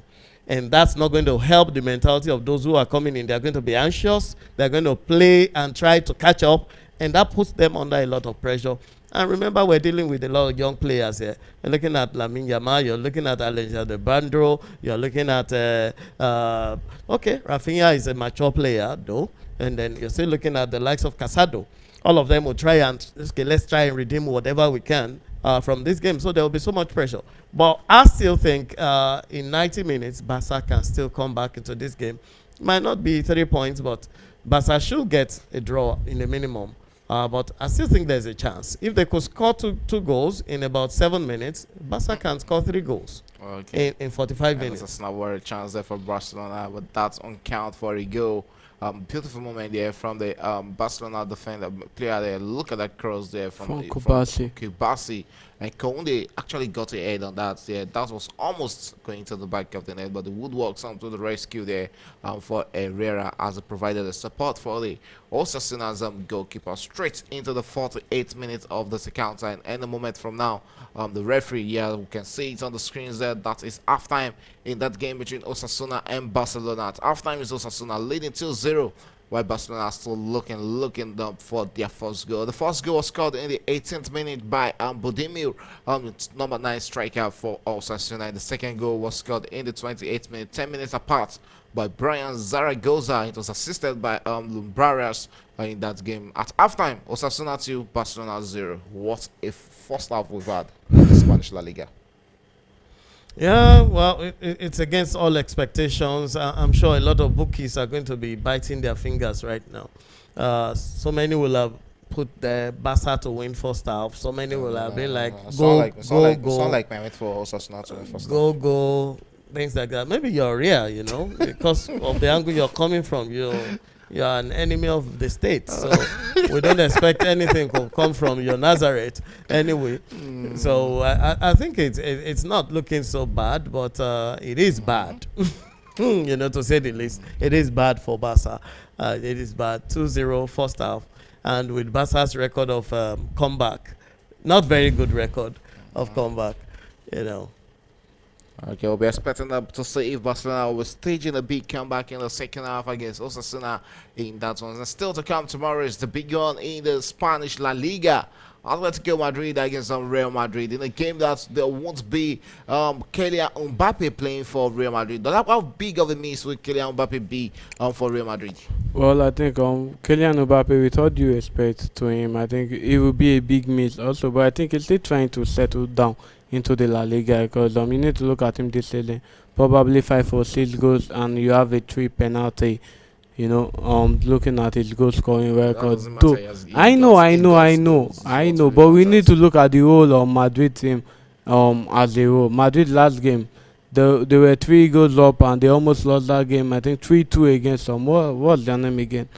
And that's not going to help the mentality of those who are coming in. They're going to be anxious. They're going to play and try to catch up. And that puts them under a lot of pressure. And remember, we're dealing with a lot of young players here. You're looking at Lamine Yamal, you're looking at Alexander Bandro, you're looking at, okay, Rafinha is a mature player, though. And then you're still looking at the likes of Casado. All of them will try and, okay, let's try and redeem whatever we can from this game. So there will be so much pressure. But I still think in 90 minutes, Barca can still come back into this game. Might not be 3 points, but Barca should get a draw in the minimum. But I still think there's a chance. If they could score two goals in about 7 minutes, Barca can score 3 goals in 45 minutes. That's not a chance there for Barcelona, but that's on count for a goal. Beautiful moment there from the Barcelona defender player there. Look at that cross there from Kubasi. And Kounde actually got ahead on that. Yeah, that was almost going to the back of the net, but the woodwork come to the rescue there for Herrera as it provided the support for the Osasuna's goalkeeper straight into the 48th minute of the second time. And a moment from now, the referee, yeah, we can see it on the screens there. That is halftime in that game between Osasuna and Barcelona. At halftime is Osasuna leading 2-0. While Barcelona are still looking up for their first goal. The first goal was scored in the 18th minute by Budimir, number 9 striker for Osasuna. The second goal was scored in the 28th minute, 10 minutes apart, by Brian Zaragoza. It was assisted by Lumbrarias in that game. At halftime, Osasuna 2, Barcelona 0. What a first half we've had in the Spanish La Liga. Yeah, well, it's against all expectations. I'm sure a lot of bookies are going to be biting their fingers right now. So many will have put the Barca to win first half. So many will have been like, go. Sound like my wait for Osasuna to win first half. Go, things like that. Maybe you're real, because of the angle you're coming from. You're an enemy of the state, so we don't expect anything to come from your Nazareth anyway. So I think it's not looking so bad, but it is bad. To say the least. It is bad for Barca. It is bad. 2-0 first half. And with Barca's record of comeback, not very good record of comeback, Okay, we'll be expecting to see if Barcelona was staging a big comeback in the second half against Osasuna in that one. And still to come tomorrow is the big one in the Spanish La Liga. Atletico Madrid against Real Madrid in a game that there won't be Kylian Mbappe playing for Real Madrid. How big of a miss will Kylian Mbappe be for Real Madrid? Well, I think Kylian Mbappe, with all due respect to him, I think it will be a big miss also. But I think he's still trying to settle down into the La Liga because you need to look at him this season. Probably 5 or 6 goals, and you have a 3 penalty. Looking at his goal scoring record. I know. But we need to look at the whole of Madrid team as a whole. Madrid last game, they were 3 goals up and they almost lost that game. I think 3-2 against them. What's their name again?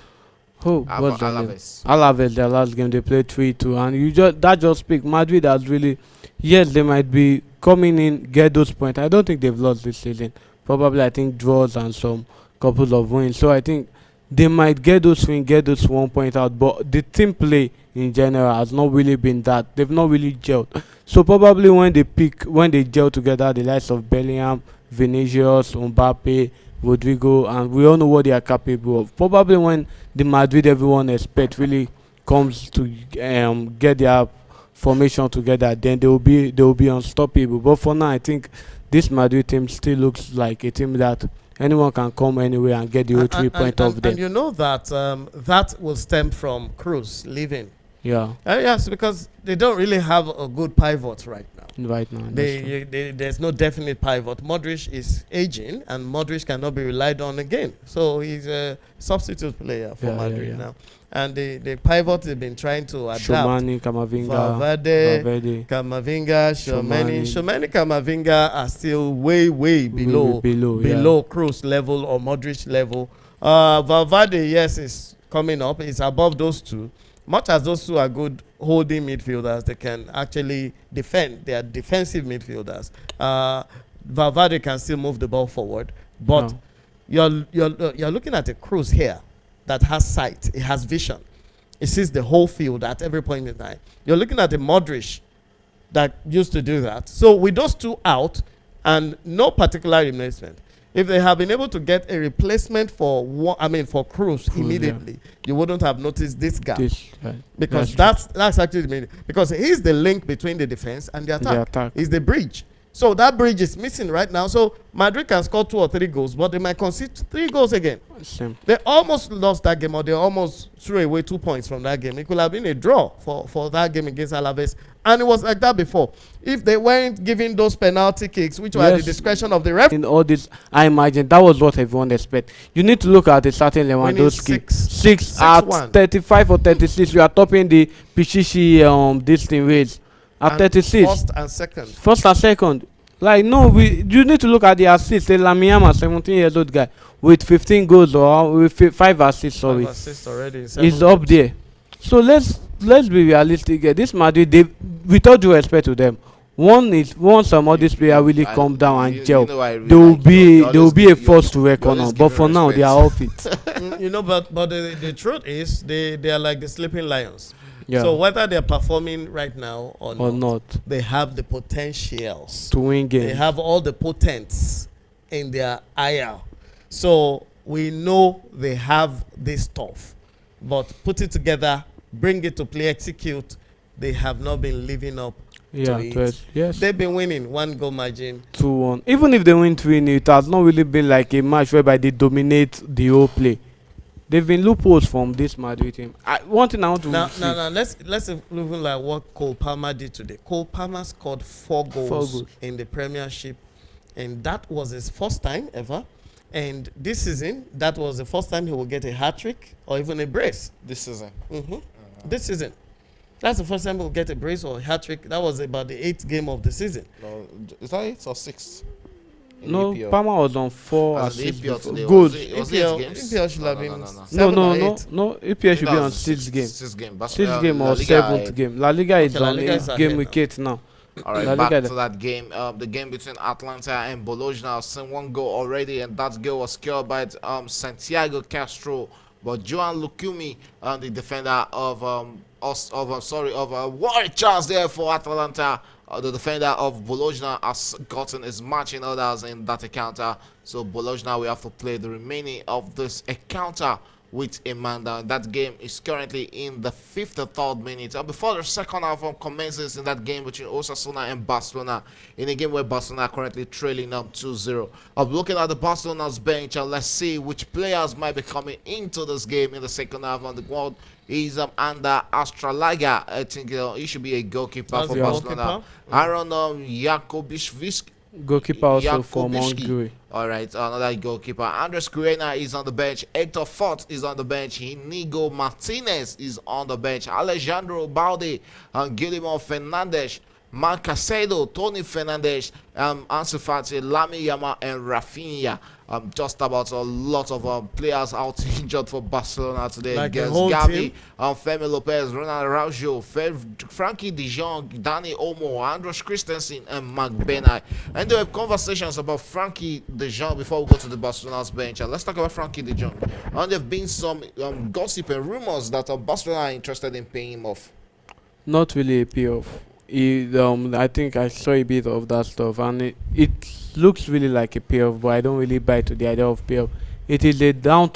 What's their name? Alaves. Their last game they played 3-2, and that just speaks. Madrid has really, yes, they might be coming in, get those points. I don't think they've lost this season. Probably I think draws and some couple of wins. So I think they might get those wins, get those 1 point out, but the team play in general has not really been that. They've not really gelled. So probably when they gel together, the likes of Bellingham, Vinicius, Mbappe, Rodrigo, and we all know what they are capable of. Probably when the Madrid everyone expect really comes to get their formation together, then they will be unstoppable. But for now, I think this Madrid team still looks like a team that anyone can come anywhere and get the whole 3 points off them. And you know that that will stem from Cruz leaving. Yeah. Yes, because they don't really have a good pivot right now. There's no definite pivot. Modric is aging, and Modric cannot be relied on again. So he's a substitute player for Madrid now. And the pivot they've been trying to adapt. Tchouaméni, Camavinga, Valverde, Camavinga, Tchouaméni, Camavinga are still way below Cruz level or Modric level. Valverde, yes, is coming up. It's above those two. Much as those two are good holding midfielders, they can actually defend. They are defensive midfielders. Valverde can still move the ball forward, but you're looking at a Cruz here that has sight, it has vision, it sees the whole field at every point in time. You're looking at a Modric that used to do that. So with those two out and no particular replacement, If they have been able to get a replacement for for Cruz immediately, you wouldn't have noticed this gap. Because that's actually the main, because he's the link between the defense and the attack. He's the bridge. So that bridge is missing right now. So Madrid can score 2 or 3 goals, but they might concede 3 goals again. Same. They almost lost that game, or they almost threw away 2 points from that game. It could have been a draw for that game against Alaves. And it was like that before. If they weren't giving those penalty kicks, which were at the discretion of the ref. In all this, I imagine that was what everyone expected. You need to look at a certain Lewandowski. 6 at 35 or 36. You are topping the Pichichi this thing race. At 36. First and second. Like, no, you need to look at the assists. The Lamiyama, 17-year-old guy, with 15 goals or with 5 assists, sorry. 5 assists already. He's up there. So let's be realistic. This Madrid, with all due respect to them, once some of these players really come down and gel, they will be a force to reckon on. But for now, they are off it. But the truth is, they are like the sleeping lions. Yeah. So whether they're performing right now or not, they have the potentials to win games. They have all the potents in their IL. So we know they have this stuff. But put it together, bring it to play, execute. They have not been living up to it. Yes. They've been winning 1 goal margin. 2-1. Even if they win 3-0, it has not really been like a match whereby they dominate the whole play. They've been loopholes from this Madrid team. One thing I want to now let's look like what Cole Palmer did today. Cole Palmer scored 4 goals in the Premiership, and that was his first time ever. And this season, that was the first time he will get a hat-trick or even a brace. This season. This season. That's the first time he will get a brace or a hat-trick. That was about the 8th game of the season. No, is that 8 or 6? No, Palmer was on 4 assists. Good. EPL should have been. No. EPL should be on 6th game. 6th game. 6th game or 7th game. La Liga is on game week 8 now. All right, back to that game. The game between Atlanta and Bologna. I've seen 1 goal already, and that goal was scored by Santiago Castro. But Joan Lukumi, the defender of what a chance there for Atalanta. The defender of Bologna has gotten his matching orders in that encounter. So Bologna will have to play the remaining of this encounter with Amanda. That game is currently in the 53rd minute. Before the second half commences in that game between Osasuna and Barcelona, in a game where Barcelona are currently trailing up 2-0. I'm looking at the Barcelona's bench, and let's see which players might be coming into this game in the second half. On the world is under Laliga. I think he should be a goalkeeper for Barcelona. Aaron Jakubishvili. Goalkeeper also from Hungary. All right, another goalkeeper. Andres Corena is on the bench. Hector Fort is on the bench. Inigo Martinez is on the bench. Alejandro Balde and Guillermo Fernandes. Marc Casedo, Tony Fernandes, Ansu Fati, Lami Yamal, and Rafinha. Just about a lot of players out injured for Barcelona today. Like Gavi, Femi Lopez, Ronald Araujo, Frankie de Jong, Dani Olmo, Andros Christensen, and Mark Benai. And there were conversations about Frankie de Jong before we go to the Barcelona's bench. And let's talk about Frankie de Jong. And there have been some gossip and rumors that Barcelona are interested in paying him off. Not really a payoff. I think I saw a bit of that stuff, and it looks really like a payoff, but I don't really buy to the idea of payoff. It is a down,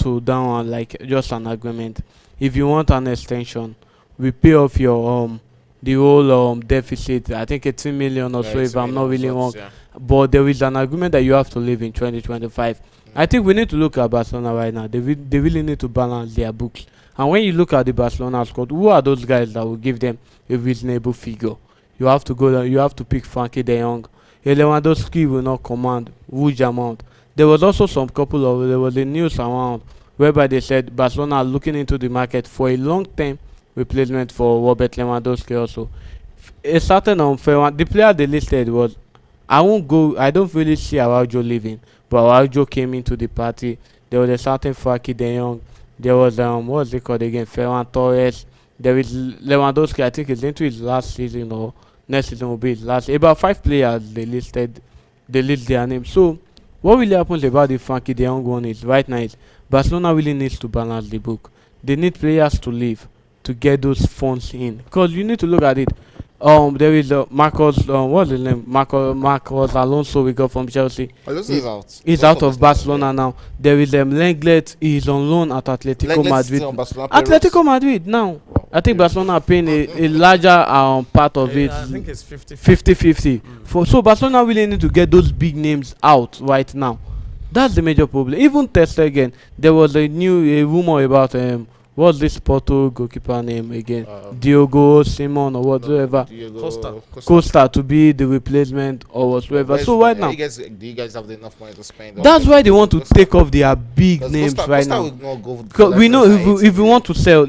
like just an agreement. If you want an extension, we pay off your the whole deficit. I think 18 million or so, if I'm not really wrong. Yeah. But there is an agreement that you have to live in 2025. I think we need to look at Barcelona right now. They really need to balance their books. And when you look at the Barcelona squad, who are those guys that will give them a reasonable figure? You have to go down. You have to pick Frankie de Jong. Lewandowski will not command huge amount. There was also there was a news around whereby they said Barcelona are looking into the market for a long-term replacement for Robert Lewandowski also. A certain the player they listed was, I don't really see Araujo leaving, but Araujo came into the party. There was a certain Frankie de Jong. There was what was it called again? Ferran Torres. There is Lewandowski. I think it's into his last season, or next season will be his last. About 5 players they list their names. So what really happens about the Frankie de Jong one is right now is Barcelona really needs to balance the book. They need players to leave to get those funds in, because you need to look at it. There is Marcos. What's his name? Marcos Alonso. We got from Chelsea. Alonso He- is out. He's Alonso out of is Barcelona now. There is Lenglet. He's on loan at Atletico Lenglet's Madrid. still on Barcelona payroll. Atletico Madrid now. Wow. I think Barcelona are paying a larger part of it. I think it's 50. 50-50. So Barcelona really need to get those big names out right now. That's the major problem. Even Ter again, there was a rumor about what's this Porto goalkeeper name again? Diogo Simon or whatsoever. Costa to be the replacement or whatsoever. So right now, do you guys have enough money to spend? that's why they want to take off their big names right now. Because we know if we want to sell,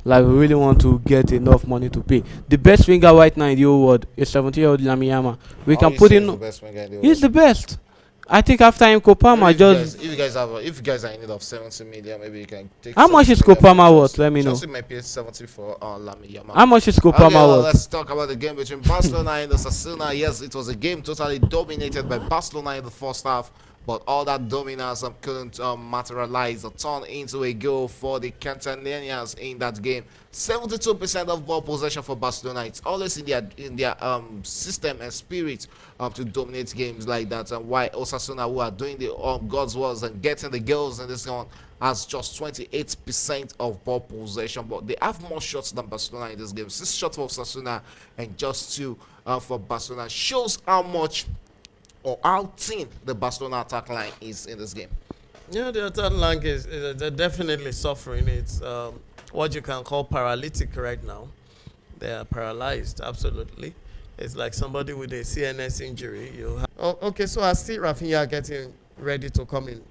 like we really want to get enough money to pay. The best winger right now in the whole world is 17-year-old Lamiyama. We can put in. He's the best. I think after him, Kopama just. If you guys are in need of 70 million, maybe you can take. How much is Kopama worth? Let me know. Chelsea might pay 70 for Lamiyama. How much is Kopama worth? Let's talk about the game between Barcelona and Osasuna. Yes, it was a game totally dominated by Barcelona in the first half, but all that dominance couldn't materialize or turn into a goal for the Catalonians in that game. 72% of ball possession for Barcelona. It's always in their system and spirit to dominate games like that. And why Osasuna, who are doing the God's works and getting the goals in this one, has just 28% of ball possession, but they have more shots than Barcelona in this game. 6 shots for Osasuna and just 2 for Barcelona. Shows how much or how thin the Barcelona attack line is in this game. Yeah, the attack line is they're definitely suffering. It's what you can call paralytic right now. They are paralyzed, absolutely. It's like somebody with a CNS injury. Okay, so I see Rafinha getting ready to come in,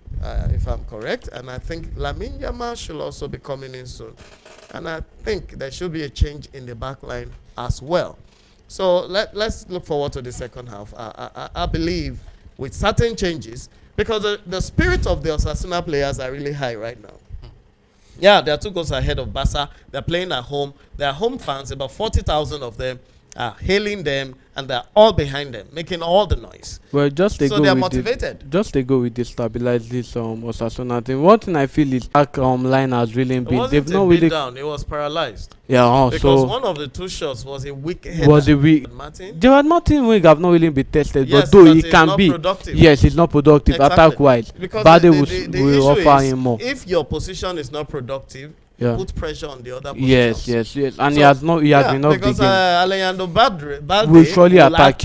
if I'm correct. And I think Lamine Yamal should also be coming in soon. And I think there should be a change in the back line as well. So let's look forward to the second half. I believe with certain changes, because the spirit of the Osasuna players are really high right now. Yeah, they are 2 goals ahead of Barca. They're playing at home. Their home fans, about 40,000 of them, are hailing them, and they're all behind them, making all the noise. Well, so they're motivated. They go with destabilize this Osasuna thing. One thing I feel is back line has really been. It wasn't a beat down. It was paralyzed. Yeah, because one of the 2 shots was a weak header. Martin? Gerard Martin wing have not really been tested, yes, but though he it's can not be. Productive. Yes, it's not productive attack wise. Because Bade will offer him more. If your position is not productive, put pressure on the other positions. Yes. And so, he has been off the game. Because Alejandro Balde will surely attack.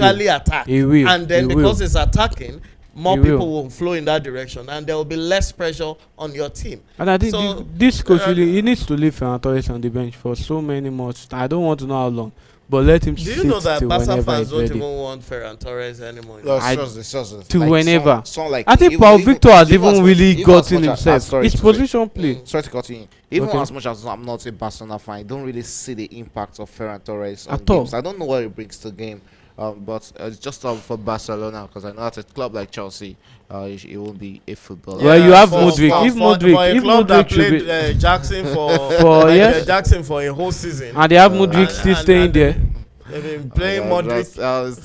He will. And then because he's attacking, more people will flow in that direction, and there will be less pressure on your team. And I think this coach really, he needs to leave Ferran Torres on the bench for so many months. I don't want to know how long, but let him. Do you know that Barca fans don't even want Ferran Torres anymore? Whenever. I think Paul Victor has even really gotten himself. His position play. Sorry to cut in. Even as much as I'm not a Barcelona fan, I don't really see the impact of Ferran Torres on games. I don't know what he brings to the game. But it's just for Barcelona, because I know at a club like Chelsea, he won't be a footballer. Well, you have Modric. If Modric played Jackson Jackson for a whole season, and they have Modric still staying there. They've been playing Modric,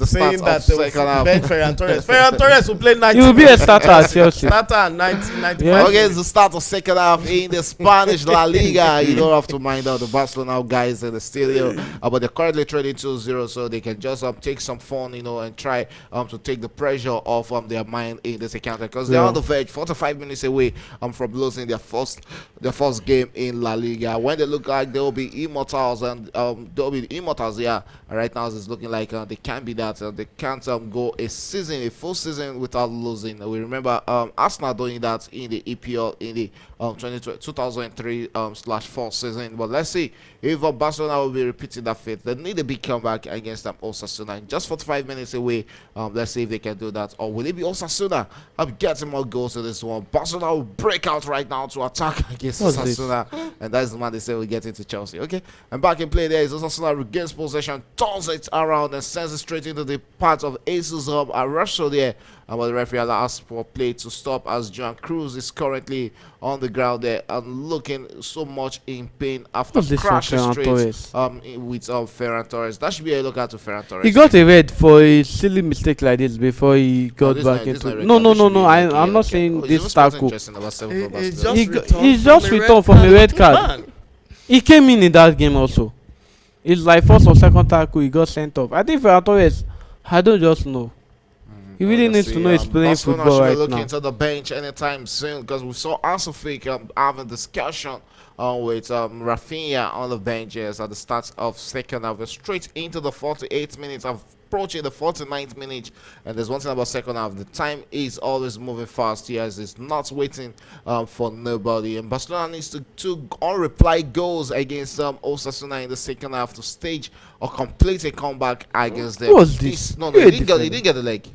saying that they will bench Ferran Torres. Ferran Torres will play 90. He will be a starter at Chelsea. Starter at 95. Okay, it's the start of second half in the Spanish La Liga. You don't have to mind out the Barcelona guys in the stadium, but they're currently trading 2-0, so they can just take some fun, and try to take the pressure off their mind in this encounter, because they're on the verge, 45 minutes away from losing their first game in La Liga. When they look like they'll be immortals, and they'll be immortals, right now it's looking like they can be that. They can't go a full season without losing. We remember Arsenal doing that in the EPL in the 2003/4 season. But let's see if Barcelona will be repeating that fate. They need a big comeback against Osasuna. Just 45 minutes away. Let's see if they can do that. Or will it be Osasuna getting more goals to this one? Barcelona will break out right now to attack against Osasuna. And that's the man they say will get into Chelsea. Okay, and back in play there is Osasuna regains possession, turns it around and sends it straight into the path of Jesus Arasho there. But the referee allows for play to stop, as Joan Cruz is currently on the ground there and looking so much in pain after crashing straight with Ferran Torres. That should be a look out to Ferran Torres. He got a red for a silly mistake like this before he got back into. No. I'm not saying this tackle. He's just returned from a red card. He came in that game also. It's like first or second tackle he got sent off. I think Ferran Torres, I don't just know. He really needs to know he's playing Barcelona football should right look now. into the bench anytime soon because we saw Ansu Fati having discussion with Rafinha on the benches at the start of second half. We're straight into the 48 minutes of approaching the 49th minute, and there's one thing about second half: the time is always moving fast. Yes, it's not waiting for nobody, and Barcelona needs to two unreplied goals against Osasuna in the second half to stage or complete a comeback against them. Who was this? No, he didn't get the leg.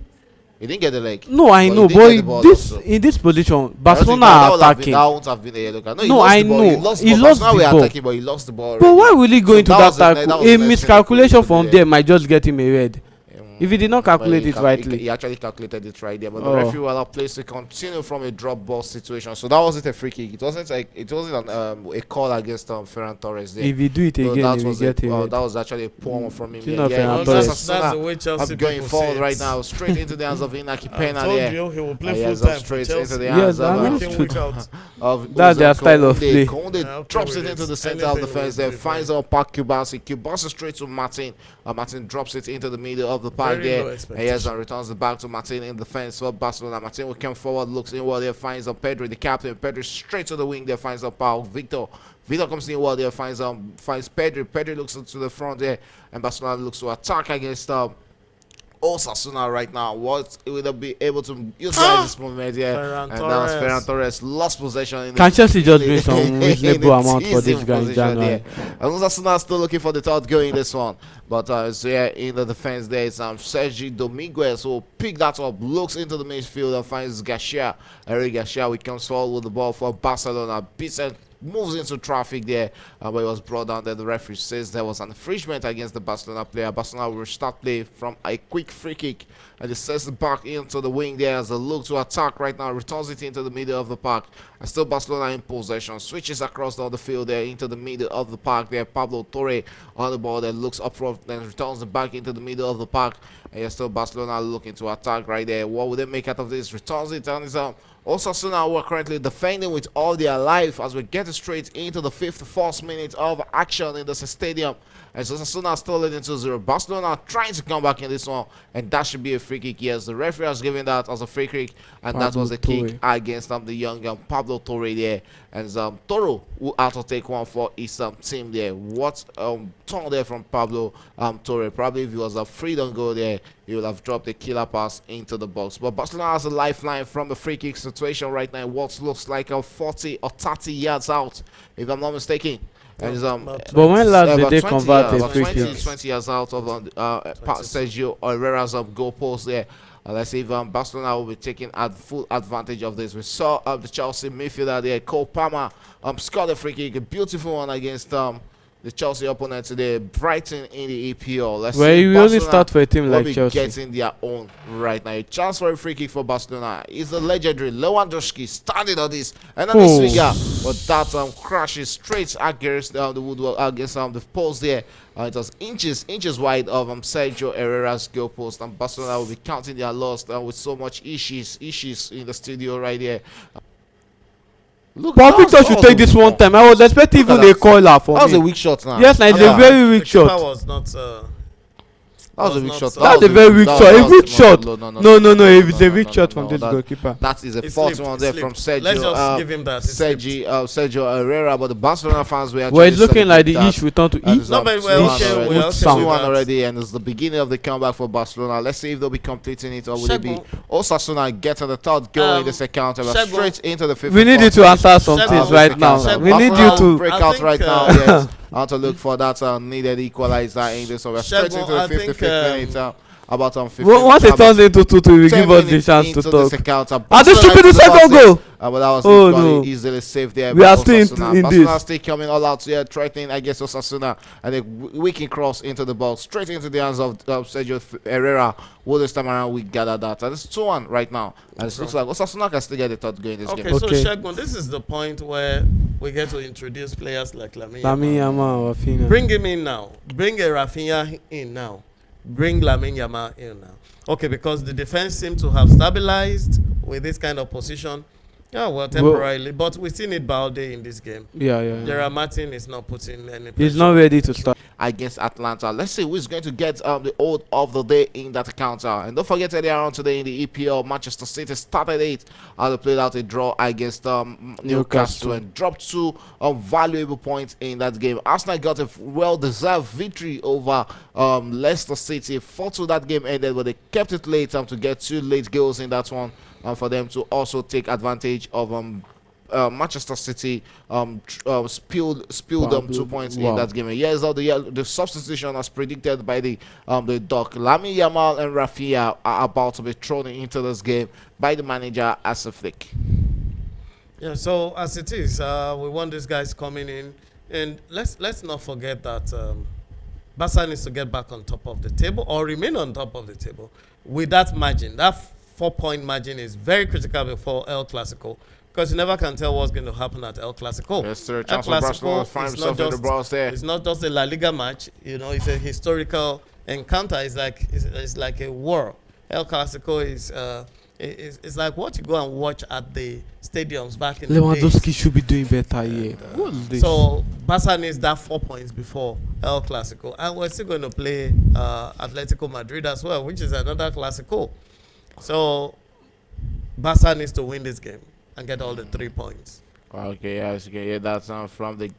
He didn't get the leg. No, I But know, he did get the but ball this also. in this position, I don't think Barcelona that are would have been- attacking. That won't have been a yellow card. No, No, lost I the ball. know. He lost the He ball. lost Barcelona the were ball. attacking, but he lost the ball. But already. why will he go So into that that was the- that tackle? was A the next miscalculation thing from that there might just get him a red. If he did not Well, calculate it rightly. he actually calculated it right there, but the Oh. referee will allow place to continue from a drop ball situation. So that wasn't a free kick. It wasn't a call against Ferran Torres there. If he do it So again, that he will was get a red. that was actually a poor one from him. You know, Yeah, Ferran yeah, Torres. That's the way Chelsea I'm going people forward see it. right now, straight into the hands of Inaki I Pena told there. you he will play Yes, full time for straight into Chelsea. the Yes, hands I of know. Week in, week out. That's their style of Koundé. play. Koundé Yeah, okay drops with it into it. the center of the Anything fence will there, be finds fine. out Park Kubansi. Kubansi straight to Martin. Martin drops it into the middle of the park Very low there. expectation. Yes, and returns the back to Martin in the fence for Barcelona. Martin will come forward, looks inward there, finds Pedri, the captain. Pedri straight to the wing there, finds Pau. Victor comes inward there, finds Pedri. Pedri looks to the front there, and Barcelona looks to attack against Osasuna right now. What will they be able to utilize this moment here? Ferran And that was Torres. Ferran Torres lost possession in Can Chelsea just bring in some the reasonable amount for teasing this guy in position January? there. And Osasuna still looking for the third goal in this one. But so yeah, in the defense there is Sergi Dominguez who will pick that up, looks into the midfield and finds Garcia. Eric Garcia, who comes forward with the ball for Barcelona. Bissell moves into traffic there, but it was brought down there. The referee says there was an infringement against the Barcelona player. Barcelona will start play from a quick free kick, and it sets it back into the wing there as a look to attack right now. Returns it into the middle of the park, and still Barcelona in possession. Switches across the field there into the middle of the park there. Pablo Torre on the ball that looks up front, then returns it back into the middle of the park. And still Barcelona looking to attack right there. What will they make out of this? Returns it and it's Osasuna who are currently defending with all their life as we get straight into the 54th minute of action in the stadium. And Osasuna still leading 2-0. Barcelona trying to come back in this one, and that should be a free kick. Yes, the referee has given that as a free kick, and that was a kick against the young Pablo Torre there. And Toro will have to take one for his team there. What turn there from Pablo Torre. Probably if he was a freedom goal there, he would have dropped a killer pass into the box. But Barcelona has a lifeline from the free kick situation right now. What looks like a 40 or 30 yards out, if I'm not mistaken. And But when last did they convert a about free 20, kick? 20 yards out of Sergio Herrera's goal post there. Let's see if Barcelona will be taking full advantage of this. We saw the Chelsea midfielder there, Cole Palmer, scored a free kick, a beautiful one against the Chelsea opponent today, Brighton in the EPL. Let's Well, see you if only Barcelona start for a team will like be Chelsea. getting their own right now. A chance for a free kick for Barcelona. Is the legendary Lewandowski started on this, and then this figure, but that crashes straight against the woodwork, against the post there. It was inches wide of Sergio Herrera's goal post, and Barcelona will be counting their loss with so much issues in the studio right there. Look, But that was- Victor that should was take a- this one time. I was expecting Look at even a that. caller for That was a me. weak shot now. Yes, it's a Yeah. very weak The keeper shot. was not. That was a was weak not shot. so- That's a was very weak that shot. A was- weak shot. No, No, it's a weak shot from this that- goalkeeper. That is a It fourth slipped, one it there slipped. from Sergio. Let's just give him that. It slipped. Sergio Herrera, but the Barcelona fans were actually Well, it's looking like the celebrating Ish return to that. eat. It's, No, but we're 2-1 okay, already. we're okay Some. with 2-1 that. already, and it's the beginning of the comeback for Barcelona. Let's see if they'll be completing it, or will it be Shegun. Osasuna getting the third goal in this account, Shegun. straight into the 54th. We need you to answer some Shegun. things Uh, right now. Shegun. We need you Barcelona to. break I out think, right now. Yes, how to look for that needed equalizer in this one. We're straight Shegun, into the I think, 55th minute. About 15. Once it turns into 2-2, we 10 give us the minutes chance to into talk. this account, And this should be the second goal. but that was Oh, equally no. easily saved there. We by are still Osasuna. in Barcelona this. still coming all out here, threatening against Osasuna, and a wicked cross into the box, straight into the hands of Sergio Herrera. Well, this time around we gather that, and it's 2-1 right now, and it looks like Osasuna can still get the third goal in this Okay, game. so Okay. Shegun, this is the point where we get to introduce players like Lamine Lamine Yamal. Yamal, Rafinha. Bring him in now. Bring a Rafinha in now. Bring Lamine Yamal in now. Okay, because the defense seems to have stabilized with this kind of position. Yeah, well, temporarily, but we still need Balde in this game. Yeah. Gerard Martin is not putting any pressure. He's not ready to start. against Atlanta. Let's see who's going to get the oath of the day in that encounter. And don't forget earlier on today in the EPL, Manchester City started it as they played out a draw against Newcastle and dropped 2 valuable points in that game. Arsenal got a well-deserved victory over Leicester City. 4-2 that game ended, but they kept it late to get 2 late goals in that one for them to also take advantage of Manchester City spilled 2 points in that game. Yes, the substitution as predicted by the Doc. Lamine Yamal and Rafinha are about to be thrown into this game by the manager as a flick. Yeah, so as it is, we want these guys coming in, and let's not forget that Barca needs to get back on top of the table or remain on top of the table with that margin. That 4-point margin is very critical before El Clasico, because you never can tell what's going to happen at El Clasico. Yes, sir. El Clasico it's not just a La Liga match. You know, it's a historical encounter. It's like a war. El Clasico is it's like what you go and watch at the stadiums back in the days. Lewandowski should be doing better here. So Barca needs that 4 points before El Clasico, and we're still going to play Atletico Madrid as well, which is another Clasico. So Barca needs to win this game and get all the 3 points. Okay, yes, okay, yeah, that's from the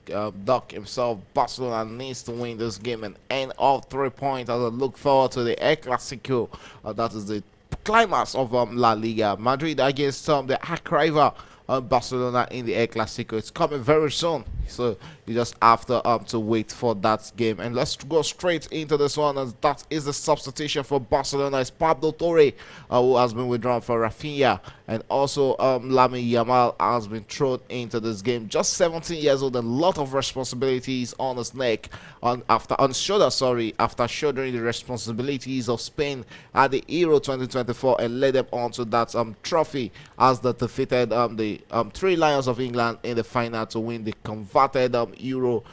Doc himself. Barcelona needs to win this game and end all 3 points as I look forward to the El Clasico. That is the climax of La Liga. Madrid against the arch rival Barcelona in the El Clasico. It's coming very soon, so you just have to wait for that game. And let's go straight into this one, as that is the substitution for Barcelona. It's Pablo Torre who has been withdrawn for Rafinha, and also Lamine Yamal has been thrown into this game. Just 17 years old, and a lot of responsibilities on his neck, after shouldering the responsibilities of Spain at the Euro 2024 and led them on to that trophy as they defeated the 3 Lions of England in the final to win the converted Euro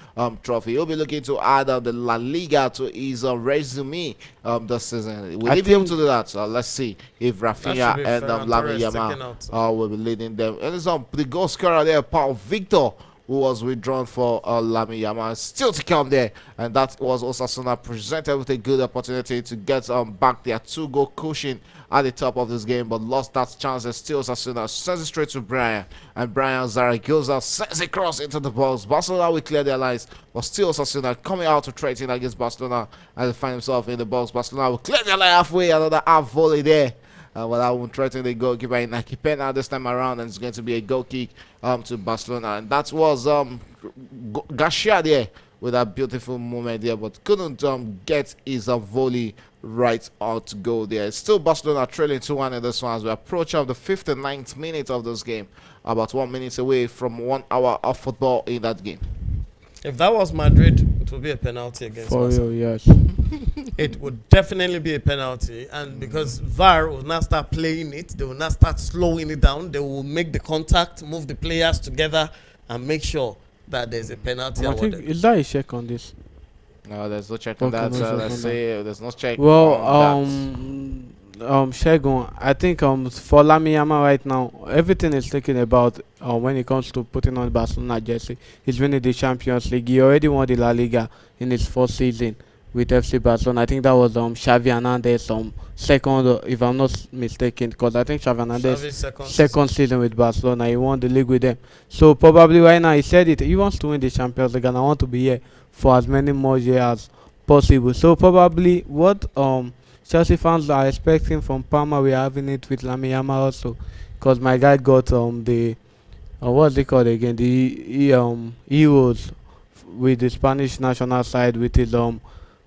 trophy. He'll be looking to add the La Liga to his resume this season. Will he be able to do that? Let's see if Rafinha and Lamine Yamal will be leading them. And it's the goal scorer there, Paul Victor, who was withdrawn for Lamine Yamal, still to come there, and that was Osasuna presented with a good opportunity to get back their 2-goal cushion at the top of this game, but lost that chance. And still Osasuna sends it straight to Brian, and Brian Zaragoza sends it cross into the box. Barcelona will clear their lines, but still Osasuna coming out to threaten against Barcelona as they find himself in the box. Barcelona will clear their line halfway, another half volley there. But I won't threaten the goalkeeper Inaki Pena this time around, and it's going to be a goal kick to Barcelona. And that was Garcia there with a beautiful moment there, but couldn't get his volley right out to go there. It's still Barcelona trailing 2-1 in this one as we approach the 59th minute of this game, about 1 minute away from 1 hour of football in that game. If that was Madrid, it would be a penalty against For Barca. you, yes. It would definitely be a penalty, and because VAR will now start playing it, they will now start slowing it down. They will make the contact, move the players together, and make sure that there's a penalty I awarded. think, is that a check on this? No, there's no check on that. Okay, no check Let's on say there's no check Well, on Shegun, I think for Lamine Yamal right now, everything is thinking about when it comes to putting on Barcelona jersey. He's winning the Champions League. He already won the La Liga in his 4th season with FC Barcelona. I think that was Xavi Hernandez second, if I'm not mistaken, because I think Xavi Hernandez second season with Barcelona. He won the league with them. So probably right now he said it. He wants to win the Champions League, and I want to be here for as many more years as possible. So probably what Chelsea fans are expecting from Parma, we're having it with Lamine Yamal also, because my guy got the what's it called again, the Euros with the Spanish national side with his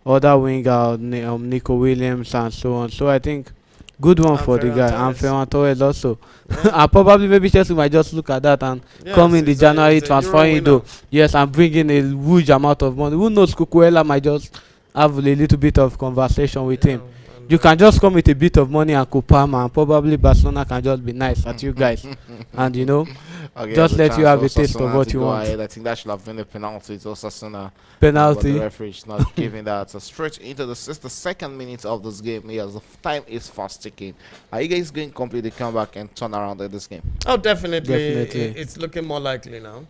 other winger Nico Williams and so on. So I think good one for the guy, and Ferran Torres also. Yeah. And probably maybe Chelsea might just look at that and come in the January transfer window. Yes, and bring in a huge amount of money. Who knows, Cucurella might just have a little bit of conversation with him. You can just come with a bit of money and Kupama, and probably Barcelona can just be nice at you guys, and okay, just let you have a taste of what you want. I think that should have been a penalty. It's Osasuna. Penalty. The referee is not giving that. So straight into the 62nd minute of this game. Yes, the time is fast ticking. Are you guys going to completely come back and turn around in this game? Oh, definitely. Definitely. It's looking more likely now.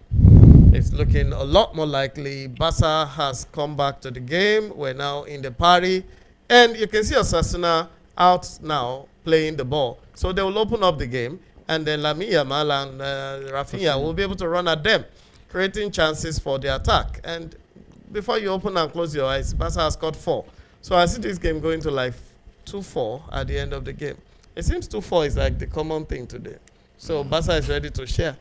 It's looking a lot more likely. Barca has come back to the game. We're now in the party. And you can see Osasuna out now playing the ball. So they will open up the game. And then Lamine Yamal and Rafinha will be able to run at them, creating chances for the attack. And before you open and close your eyes, Barca has scored 4. So I see this game going to like 2-4 at the end of the game. It seems 2-4 is like the common thing today. So Barca is ready to share.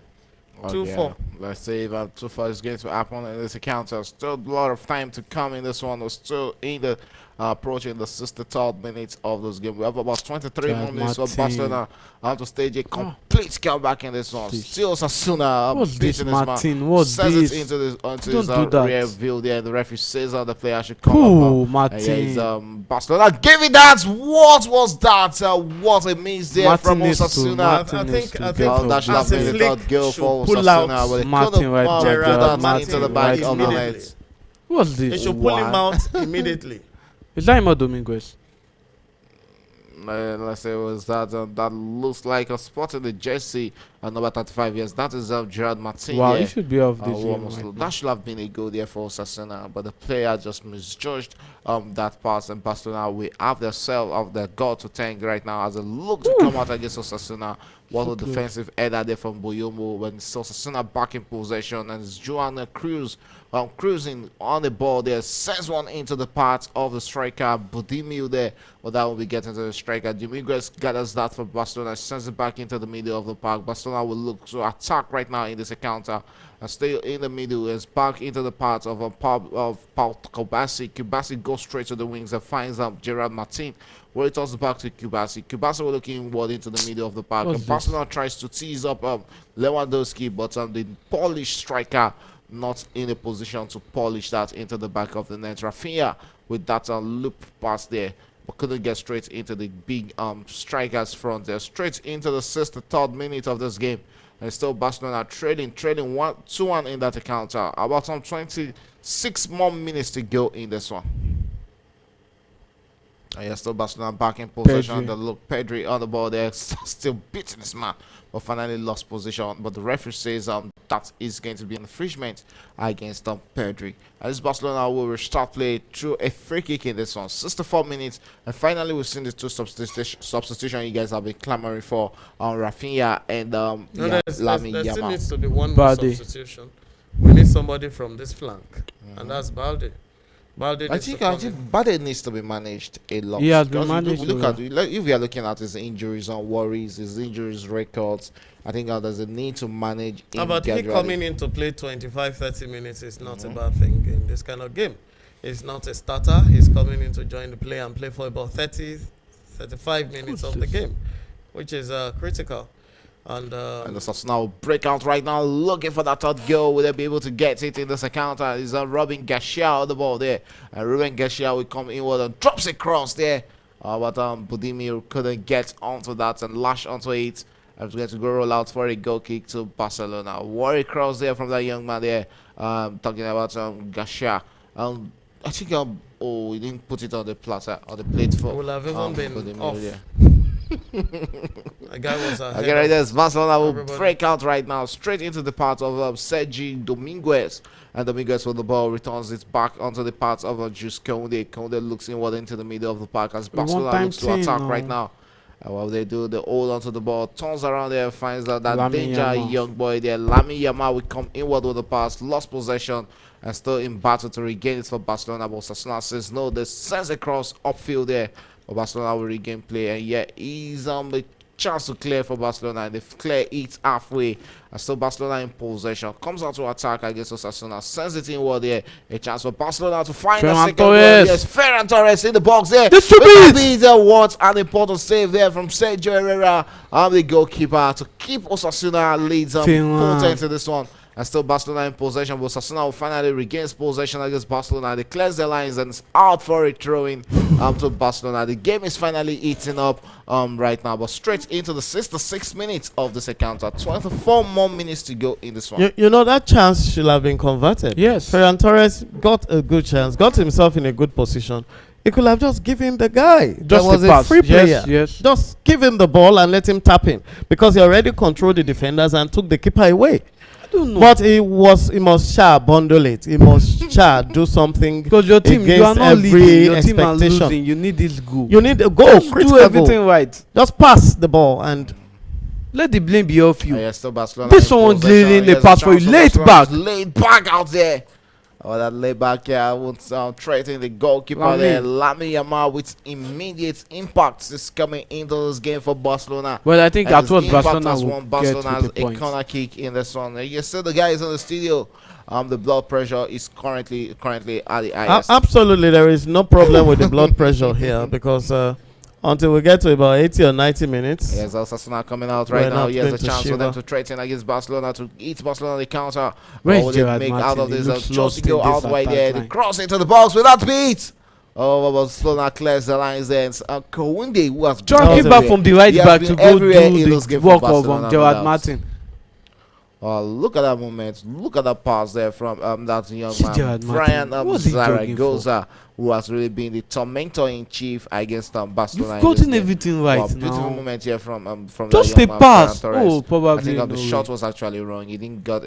2-4. Let's see if 2-4 is going to happen in this account. There's still a lot of time to come in this one. We're still in the approaching the 63rd minute of this game. We have about 23 more minutes of Barcelona to stage a complete comeback in this one. Still Osasuna beating this man. What's Says this? it into Don't do that. rear view there. The referee says that the player should come Ooh, up. Martin. Barcelona give it that. What was that? What a miss there Martin from needs to- Osasuna. Martin I needs think to I get think out. That should have as a been the flick third goal should for pull out Osasuna. But Martin right Gerard there. Gerard Martin into the Martin back right of the immediately. net. What's They this? should pull him out immediately. Is that Imo Dominguez? Let's say it was that that looks like a spot in the jersey number 35 years. That is Gerard Martin. Wow, there. he should be off this Who game. almost Right looked- now. that should have been a goal there for Osasuna, but the player just misjudged that pass, and Barcelona we have themselves of their god to thank right now as they look to come out against Osasuna. What a defensive header there from Boyomo when it's Osasuna back in possession, and it's Joanna Cruz cruising on the ball there, sends one into the path of the striker Budimio there, but that will be getting to the striker. Dominguez gathers that for Barcelona, sends it back into the middle of the park. Barcelona will look to attack right now in this encounter and stay in the middle. Is back into the path of Paul Kubasi. Kubasi goes straight to the wings and finds Gerard Martin, where it tosses back to Kubasi. Kubasi will looking inward into the middle of the park. And Barcelona tries to tease up Lewandowski, but the Polish striker not in a position to polish that into the back of the net. Rafinha with that loop pass there, but couldn't get straight into the big strikers front there. Straight into the 63rd minute of this game. And still Barcelona trading 2-1 in that encounter. About some 26 more minutes to go in this one. And yeah, still Barcelona back in possession. The look, Pedri on the ball there, still beating this man, but finally lost position. But the referee says that is going to be an infringement against Pedri. And this Barcelona will restart play through a free kick in this one. 64 minutes, and finally we've seen the two substitution you guys have been clamoring for on Rafinha and There Lamine still Yamal. needs to be one more Balde. substitution. We need somebody from this flank, and that's Balde. Balde I needs to think come in. Bade needs to be managed a lot. He has been Because managed Look well. at if we are looking at his injuries and worries, his injuries records. I think there's a need to manage him But he gradually. coming in to play 25-30 minutes is not a bad thing in this kind of game. He's not a starter. He's coming in to join the play and play for about 30-35 minutes of the game, which is critical. And And the Osasuna will break out right now, looking for that third goal. Will they be able to get it in this encounter? Is Robin Garcia on the ball there? And Ruben Garcia will come inward and drops it across there. But Budimir couldn't get onto that and lash onto it. I was going to go roll out for a goal kick to Barcelona. Worry cross there from that young man there. Talking about Garcia. I think he didn't put it on the platter or the plate for. will have even been Budimir off. there. The guy was ahead Okay, right of there. Barcelona will everybody. break out right now, straight into the part of Sergi Dominguez. And Dominguez with the ball returns it back onto the part of Jus Conde. Conde looks inward into the middle of the park as Barcelona one-time looks to thing attack now. right now. And what they do, they hold onto the ball, turns around there, finds that Lamine danger Yamal. young boy there. Lamine Yamal will come inward with the pass, lost possession, and still in battle to regain it for Barcelona. But Osasuna says no, they sends across upfield there. But Barcelona will regain play, and yeah, he's the chance to clear for Barcelona, and they clear it halfway. And still Barcelona in possession. Comes out to attack against Osasuna, sends it inward there. A chance for Barcelona to find the Ferran second goal. Torres. Yes, Ferran Torres in the box there. Distribute! What an important save there from Sergio Herrera, the goalkeeper, to keep Osasuna leads potent in this one. And still Barcelona in possession, but Osasuna will finally regains possession against Barcelona. They clears their lines and it's out for a throw-in to Barcelona. The game is finally eating up right now, but straight into the 66 minutes of this encounter. 24 more minutes to go in this one. You know that chance should have been converted. Yes. Ferran Torres got a good chance, got himself in a good position. He could have just given him the guy. There was the a pass. free player. Yes, yes. Just give him the ball and let him tap in, because he already controlled the defenders and took the keeper away. don't know. But he must bundle it. He must do something Because your team, you are against not every leading. Your team are expectation. losing. You need this goal. You need a goal, Just critical do everything goal. right. Just pass the ball and Let the blame be off you. Yes, still Barcelona. This in someone possession. leading the Here's a pass for you. chance for Lay it Barcelona. back. Laid back out there. Oh, that laid back here. I won't threaten the goalkeeper Lamine. there. Lamine Yamal with immediate impact is coming into this game for Barcelona. Well, I think And at his what impact Barcelona has will won get Barcelona with has the a point. corner kick in this one. You see the guys in the studio. The blood pressure is currently at the highest. absolutely there is no problem with the blood pressure here because until we get to about 80 or 90 minutes, Yes, Osasuna coming out We're right now. not Here's going a to chance for them shiver. to threaten against Barcelona to eat Barcelona on the counter. Where's What will they Gerard make Martin? out of He this? looks Just lost to go in this out right attack there. The line. cross into the box without beat. Oh, Barcelona clears the lines there. And Kounde, who has been Tracking was back everywhere. from the right He has back been to go everywhere in do this game the for work of Barcelona, no Gerard doubt. Martin. Oh, look at that moment. Look at that pass there from that young See man, Gerard Brian Martin. What's he jogging for? Zaragoza, who has really been the tormentor in chief against Barcelona. You've in this gotten game. everything right Wow, beautiful now. moment here from Just that a young man, pass. Ferran Torres. Oh, I probably think no the way. shot was actually wrong. He didn't get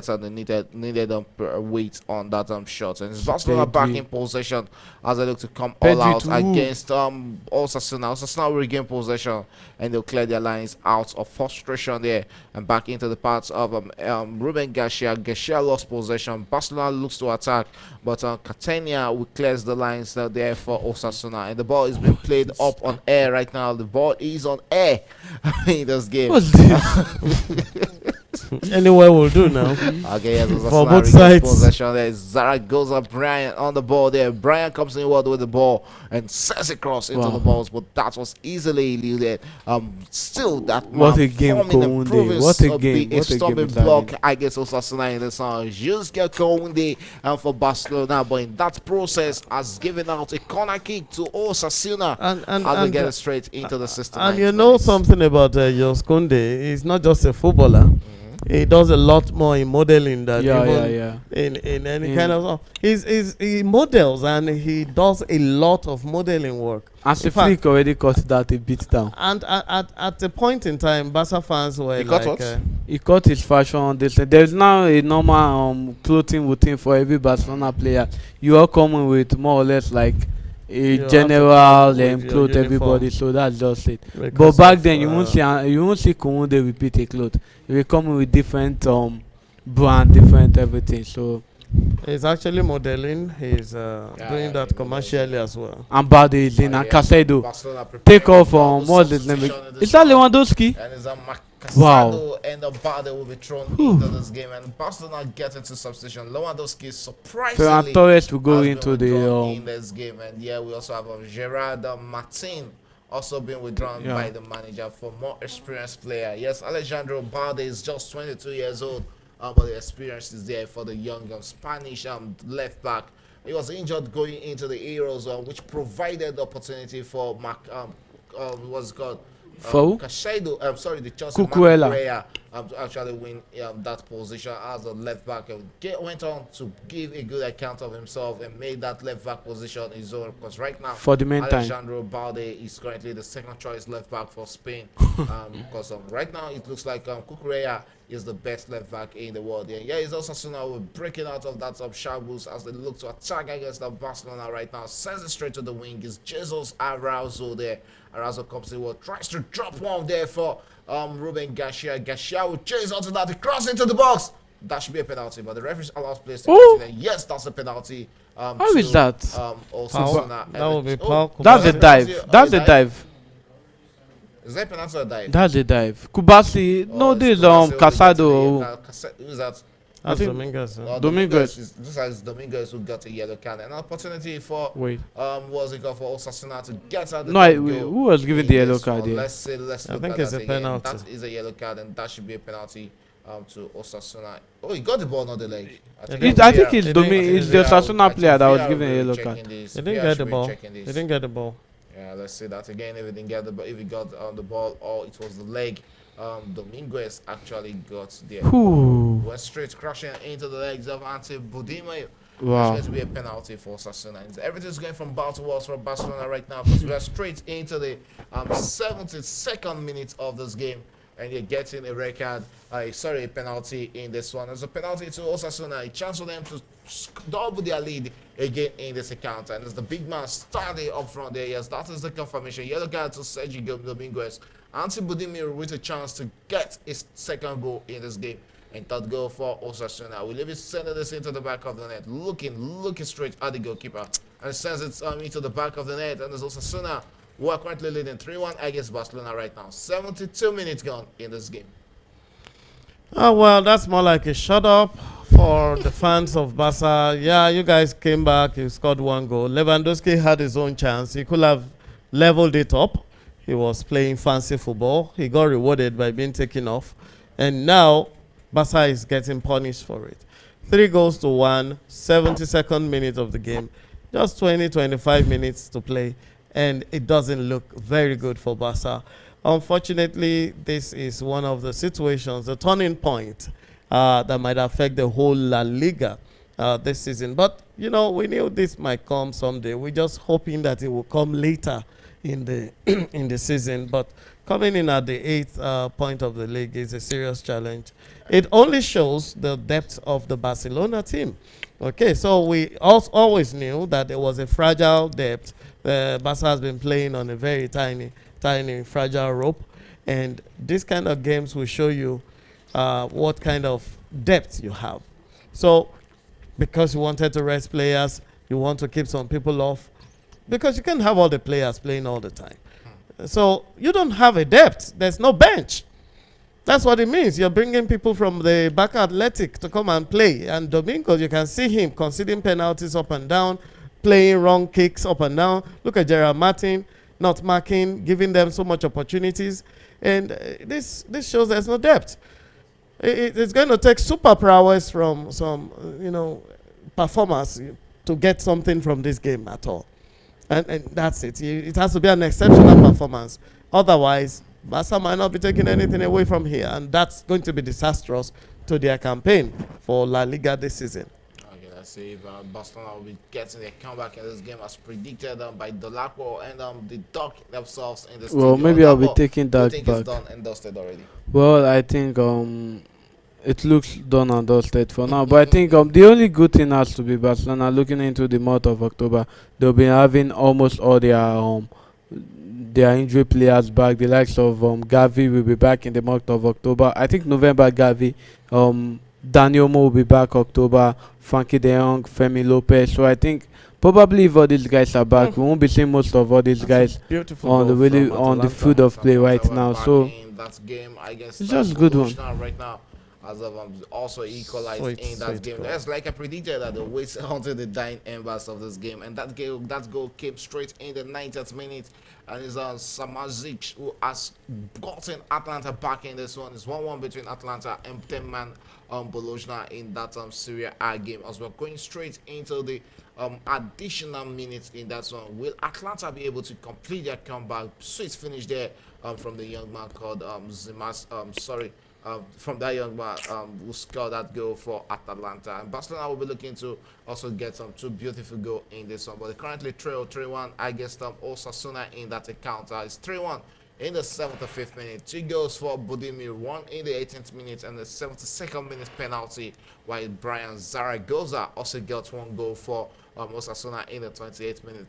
the needed weight on that shot. And it's Barcelona back Pedri. in possession as they look to come all Pedri out too. against Osasuna. Osasuna will regain possession and they'll clear their lines out of frustration there and back into the parts of Ruben Garcia. Garcia lost possession. Barcelona looks to attack, but Catania will clears the lines there for Osasuna, and the ball is being played up on air right now. The ball is on air in this game. What's this? anywhere will do now. Okay, yes, For Osasuna both regains sides. possession. There is Zaragoza, Brian on the ball there. Brian comes in with the ball and sets it across into Wow. the balls, but that was easily eluded. Still, that What man a game, forming and Kounde. proving What a to game. be What a game stubborn is that block game. against Osasuna in the song. Just get Kounde and for Barcelona, but in that process has given out a corner kick to Osasuna as they get it straight into the system. And you know something about Jos Kounde, he's not just a footballer. He does a lot more in modeling than even in any kind of. He models and he does a lot of modeling work. As In a fact- flick already cut that a bit down. And at a point in time, Barca fans were He cut like, what? He cut his fashion on this. There's now a normal clothing routine for every Barcelona player. You are coming with more or less like a You have to general come with your clothes everybody. uniform. So that's just it. But because back of, then you won't see Kounde repeat a cloth. He will come with different brand, different everything. So he's actually modeling. He's doing that commercially as well. and Bade is in and Casado. Barcelona preparing Take off for what's his name? substitution in this Is that one. Lewandowski? And it's a Wow. Casado and the Bade will be thrown into this game, and Barcelona get into substitution. Lewandowski surprisingly Ferran Torres will go has been into withdrawn in the this game, and yeah, we also have Gerard Martin also being withdrawn Yeah. by the manager for more experienced player. Yes, Alejandro Balde is just 22 years old, but the experience is there for the young Spanish left back. He was injured going into the Euros, which provided the opportunity for what's it called? For who? Casado, I'm sorry, the Chelsea Cucurella. Cucurella, to actually win that position as a left back. Went on to give a good account of himself and made that left back position his own. Because right now, For the meantime. Alejandro Balde is currently the second choice left back for Spain. Because right now it looks like Cucurella is the best left back in the world. Yeah, it's also Osasuna breaking out of that shambles as they look to attack against the Barcelona right now. Sends it straight to the wing. Is Jesus Arauzo there? Arauzo comes in, tries to drop one there for Ruben Garcia. Garcia will chase onto that, the cross into the box. That should be a penalty, but the referee allows players to continue. Yes, that's a penalty. How is that? Osasuna. That will be Paul. That's a penalty. dive. That's a dive. Is that penalty or dive? That's a dive. Kubasi. No, this Casado. Who's that? That's think- Dominguez. Dominguez. This is Dominguez who got a yellow card. An opportunity for Wait. was it called for Osasuna to get out the No, goal who was given in the yellow this card one. here? Let's I look think at it's that a again. penalty. That is a yellow card, and that should be a penalty to Osasuna. Oh, he got the ball, not the leg. I I think It it's didn't- It's the Osasuna player that was given a yellow card. He didn't get the ball. He didn't get the ball. Yeah, let's see that again. If he didn't get the ball, if he got on the ball, or it was the leg. Dominguez actually got there. Whew. Went straight crashing into the legs of Ante Budima. Wow. It's going to be a penalty for Osasuna. Everything's going from bad to worse for Barcelona right now because we are straight into the 72nd minute of this game. and you're getting a red card, a penalty in this one. There's a penalty to Osasuna, a chance for them to double their lead again in this encounter. And it's the big man standing up front there. Yes, that is the confirmation. Yellow card to Sergio Dominguez. Anti Budimir with a chance to get his second goal in this game. And third goal for Osasuna. We leave it, sending this into the back of the net. Looking straight at the goalkeeper. And sends it into the back of the net. And there's Osasuna, who are currently leading 3-1 against Barcelona right now. 72 minutes gone in this game. Oh, well, that's more like a shut up for the fans of Barca. Yeah, you guys came back. You scored one goal. Lewandowski had his own chance. He could have leveled it up. He was playing fancy football. He got rewarded by being taken off. And now, Barca is getting punished for it. 3-1, 72nd minute of the game. Just 20-25 minutes to play. And it doesn't look very good for Barca. Unfortunately, this is one of the situations, the turning point that might affect the whole La Liga this season. But, you know, we knew this might come someday. We're just hoping that it will come later in the in the season. But coming in at the 8th point of the league is a serious challenge. It only shows the depth of the Barcelona team. Okay, so we always knew that there was a fragile depth. Barca has been playing on a very tiny, fragile rope. And this kind of games will show you what kind of depth you have. So, because you wanted to rest players, you want to keep some people off. Because you can't have all the players playing all the time. So, you don't have a depth. There's no bench. That's what it means. You're bringing people from the back athletic to come and play. And Domingo, you can see him conceding penalties up and down, playing wrong kicks up and down. Look at Gerard Martin not marking, giving them so much opportunities. And this shows there's no depth. It's going to take super prowess from some, performers to get something from this game at all. And that's it. It has to be an exceptional performance. Otherwise, Barca might not be taking anything away from here. And that's going to be disastrous to their campaign for La Liga this season. Okay, let's see if Barcelona will be getting a comeback in this game as predicted by Dolapo and the Duck themselves in the Well, stadium. maybe I'll be taking that I think back. it's done and dusted already. Well, I think it looks done and dusted for now. But I think the only good thing has to be Barcelona looking into the month of October. They'll be having almost all their injury players back. The likes of Gavi will be back in the month of October. I think November Gavi, Daniel Mo will be back October. Frankie De Jong, Femi Lopez. So I think probably if all these guys are back, we won't be seeing most of all these guys on the field of play right now. So that game, I guess it's just a good one. Right now, as of also equalized in that game. That's like I predicted that the wait until the dying embers of this game, and that goal came straight in the 90th minute, and it's Samazic who has gotten Atlanta back in this one. It's 1-1 between Atlanta and 10-man Bologna in that Serie A game. As we're going straight into the additional minutes in that one, will Atlanta be able to complete their comeback? Sweet finish there from the young man called Zimas. From that young man who scored that goal for Atalanta. And Barcelona will be looking to also get two beautiful goals in this one. But they currently trail 3-1 against Osasuna in that encounter. It's 3-1 in the 75th minute. 2 goals for Budimir, 1 in the 18th minute and the 72nd minute penalty, while Brian Zaragoza also got 1 goal for Osasuna in the 28th minute.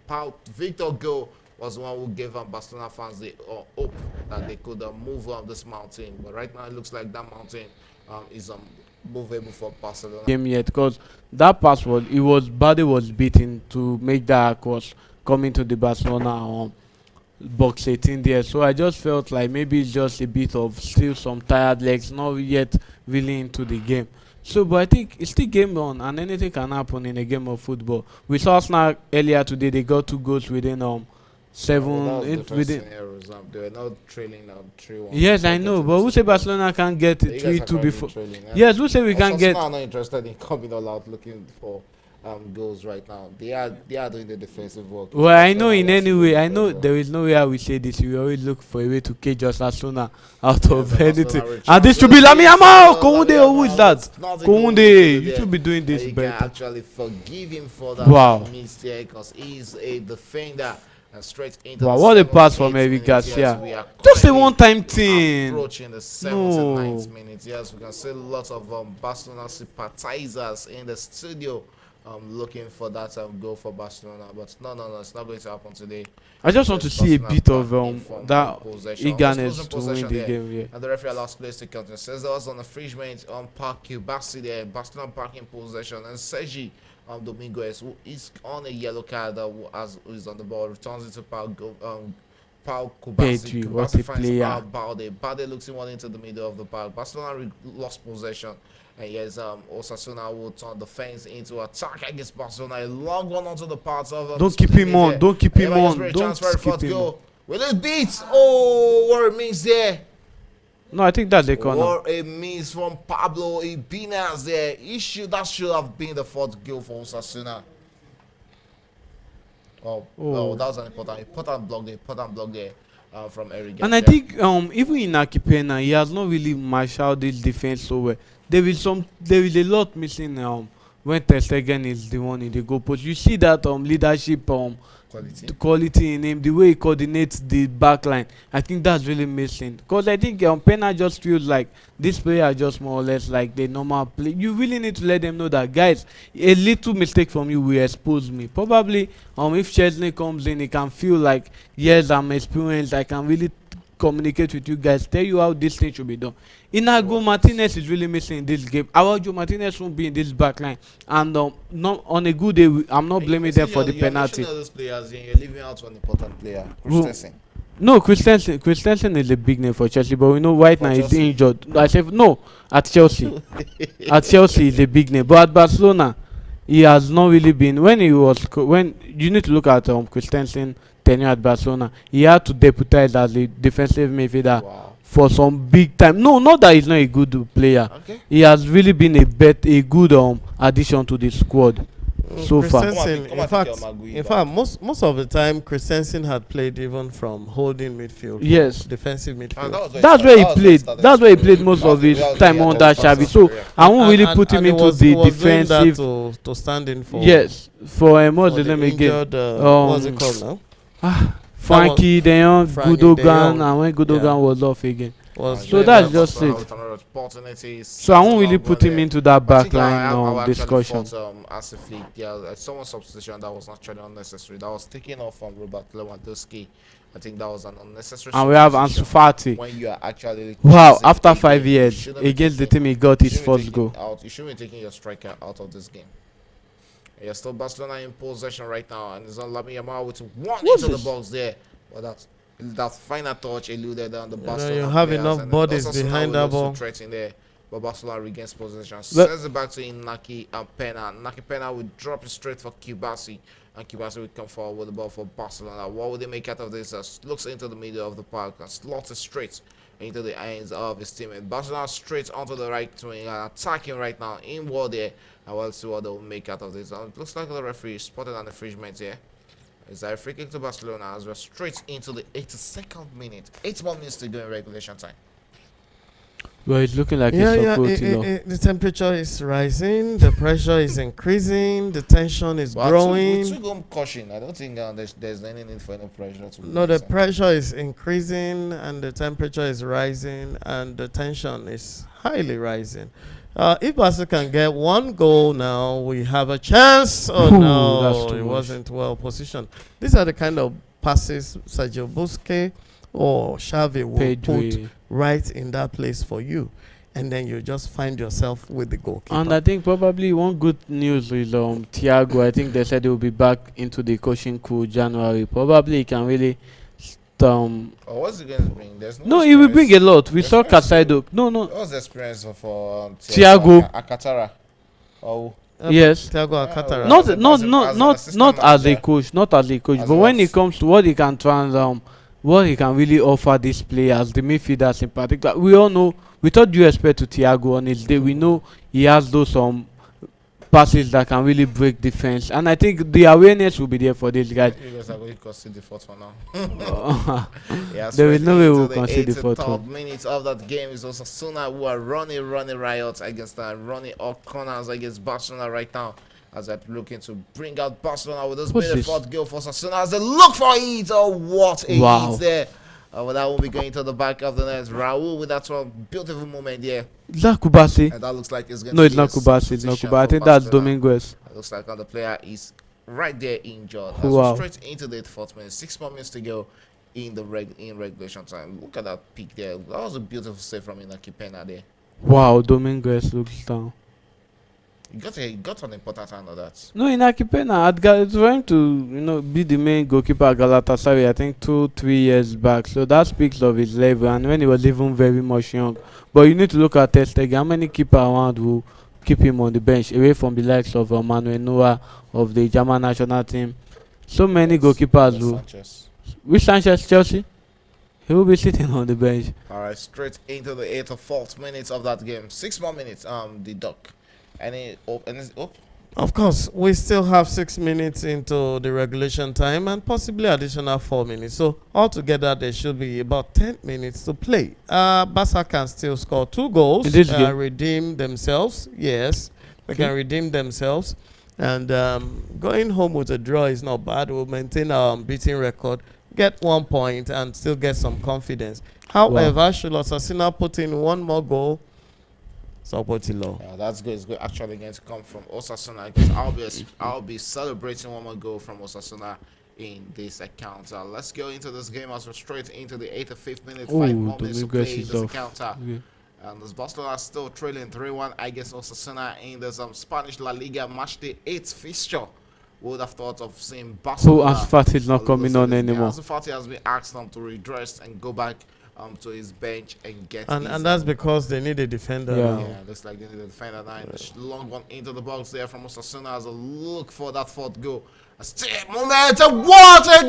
Victor goal was the one who gave Barcelona fans the hope that they could move on this mountain. But right now it looks like that mountain is movable for Barcelona. Game yet, because that pass Bade was beaten to make that cross coming to the Barcelona box 18 there. So I just felt like maybe it's just a bit of still some tired legs, not yet really into the game. So, but I think it's still game on, and anything can happen in a game of football. We saw Arsenal earlier today; they got 2 goals within They were not trailing 3-1. Yes, I know, but who say Barcelona can't get 3-2 before? Yes, who say we can't get? Arsenal are not interested in coming all out looking for goals right now. They are doing the defensive work. Well, I know in any way, I know there is no way I will say this. We always look for a way to cage Osasuna out of anything. And this should be Lamine Yamal. Kounde, who is that? Kounde, you should be doing this you better. can actually forgive him for that mistake because he's a defender. and straight into Wow, the what a pass 78th from Eric minute. Garcia. We are Just a currently one-time thing. approaching the No. 79th minute. Yes, we can see lots of Barcelona sympathizers in the studio looking for that goal for Barcelona. But no, it's not going to happen today. I just want to see a bit of that eagerness to win the there. game. Yeah. And the referee allows players to continue. Says there was an infringement on Park Kubasi there. Barcelona back in possession. And Sergi Dominguez, who is on a yellow card, who is on the ball, returns it to Pau Kubasi. Pedri, what a player. Balde looks in one into the middle of the park. Barcelona lost possession. And yes, Osasuna will turn the fence into attack against Barcelona. A long one onto the parts of Don't keep him on. Don't keep him on. Don't keep him on. Will it beat? Oh, what it means there. No, I think that's the corner. What it means from Pablo Ibanez there. That should have been the fourth goal for Osasuna. Oh, that was an important block there from Eric. And I think even in Akipena, he has not really marshaled this defense so well. There is a lot missing when Ter Stegen is the one in the goal post. You see that leadership quality in him, the way he coordinates the back line. I think that's really missing. Because I think Pena just feels like this player are just more or less like the normal play. You really need to let them know that, guys, a little mistake from you will expose me. Probably if Chesney comes in, he can feel like, yes, I'm experienced, I can really communicate with you guys, tell you how this thing should be done. Inago Martinez is really missing in this game. Araujo Martinez won't be in this back line, and not on a good day, I'm not blaming them for the penalty. You're leaving out one important player, Christensen. No, Christensen is a big name for Chelsea, but we know right now he's injured. I said no at Chelsea. At Chelsea is a big name, but at Barcelona he has not really been. When you need to look at Christensen tenure at Barcelona, he had to deputize as a defensive midfielder for some big time. No, not that he's not a good player. Okay. He has really been a good addition to the squad so far. In fact, most of the time Christensen had played even from holding midfield. Yes, defensive midfield. That's where he played. That's where he played most of his time under Xavi. So I won't really put him into the defensive. To stand in for. Yes, for what's the name again? What's it called now? Frankie De Jong, Gundogan, and when Gundogan was off again. So that's just it. So I won't really put him into that backline discussion. Someone's substitution that was actually unnecessary. That was taken off from Robert Lewandowski. I think that was an unnecessary. And we have Ansu Fati. When you are actually after 5 years against the team, he got his first goal. You shouldn't be taking your striker out of this game. You're still Barcelona in possession right now, and it's on Lamine Yamal with one into the box there. But that final touch eluded on the Barcelona. You have enough bodies behind that ball. There, but Barcelona regains possession. Sends it back to Inaki and Pena. Inaki Pena will drop it straight for Kubasi, and Kubasi will come forward with the ball for Barcelona. What would they make out of this? Looks into the middle of the park and slots it straight into the hands of his teammate. Barcelona straight onto the right wing and attacking right now inward there. And we'll see what they will make out of this. It looks like the referee spotted an infringement here. It's a free kick to Barcelona as we're straight into the 82nd minute. 8 more minutes to go in regulation time. Well, it's looking like it's supposed to. The temperature is rising, the pressure is increasing, the tension is growing. With 2 goal caution, I don't think there's any need for any pressure. No, the pressure is increasing and the temperature is rising and the tension is highly rising. If Barca can get 1 goal now, we have a chance. Oh no, it wasn't well positioned. These are the kind of passes Sergio Busquets or Xavi will put right in that place for you, and then you just find yourself with the goalkeeper. And I think probably one good news is Thiago. I think they said he will be back into the coaching crew January. Probably he can really. What's he going to bring? There's no, he will bring a lot. We saw Casado. No. What's the experience for Thiago Alcantara? Oh. Yes. Thiago Alcantara. Not as a coach. Not as a coach. But when it comes to what he can what he can really offer these players, the midfielders in particular, we all know. Without due respect to Thiago on his day, we know he has those passes that can really break defense, and I think the awareness will be there for these guys. You guys are going to concede the fourth one now. There is no way we'll concede the fourth one. Minutes of that game is Osasuna who are running riot against running all corners against Barcelona right now. as they're looking to bring out Barcelona with this What's being the this? fourth goal for Osasuna as they look for it. Oh, what a Wow. hit there. But that will be going to the back of the net. Raul with that one beautiful moment there. Is that Kubasi? And that looks like it's going No, to it's be not a Kubasi. It's not substitution Kubasi. I for think that's Barcelona. Dominguez. It looks like the player is right there injured. As Wow. we're straight into the fourth minute. 6 more minutes to go in the regulation time. Look at that pick there. That was a beautiful save from Inaki Pena there. Wow, Dominguez looks down. He got an important hand of that. No, Inaki Pena, it's going to be the main goalkeeper at Galatasaray, I think 2-3 years back. So that speaks of his level, and when he was even very much young. But you need to look at Ter Stegen. How many keepers around who keep him on the bench, away from the likes of Manuel Neuer of the German national team? So many goalkeepers who. Sanchez. Which Sanchez, Chelsea? He will be sitting on the bench. All right, straight into the 8th or 4th minutes of that game. 6 more minutes. The duck. And it's up. Of course, we still have 6 minutes into the regulation time and possibly additional 4 minutes. So altogether, there should be about 10 minutes to play. Barca can still score 2 goals, In this game? redeem themselves. Yes, they Okay. can redeem themselves. And going home with a draw is not bad. We'll maintain our unbeaten record, get 1 point, and still get some confidence. However, should Osasuna put in 1 more goal, support it low. That's good. It's good. Actually, going to come from Osasuna because I'll be celebrating 1 more goal from Osasuna in this encounter. Let's go into this game as we're straight into the 85th minute. 5 Ooh, more minutes to Dominguez play in is this off. encounter. Okay. And this Barcelona is still trailing 3-1 against Osasuna in the Spanish La Liga match day 8th fixture. Who would have thought of seeing Barcelona? Ansu Fati is not coming on anymore. Ansu Fati has been asked to redress and go back to his bench and get And that's because they need a defender. Yeah. now. yeah, looks like they need a defender now. Long one into the box there from Osasuna as a look for that 4th goal. A step moment, what a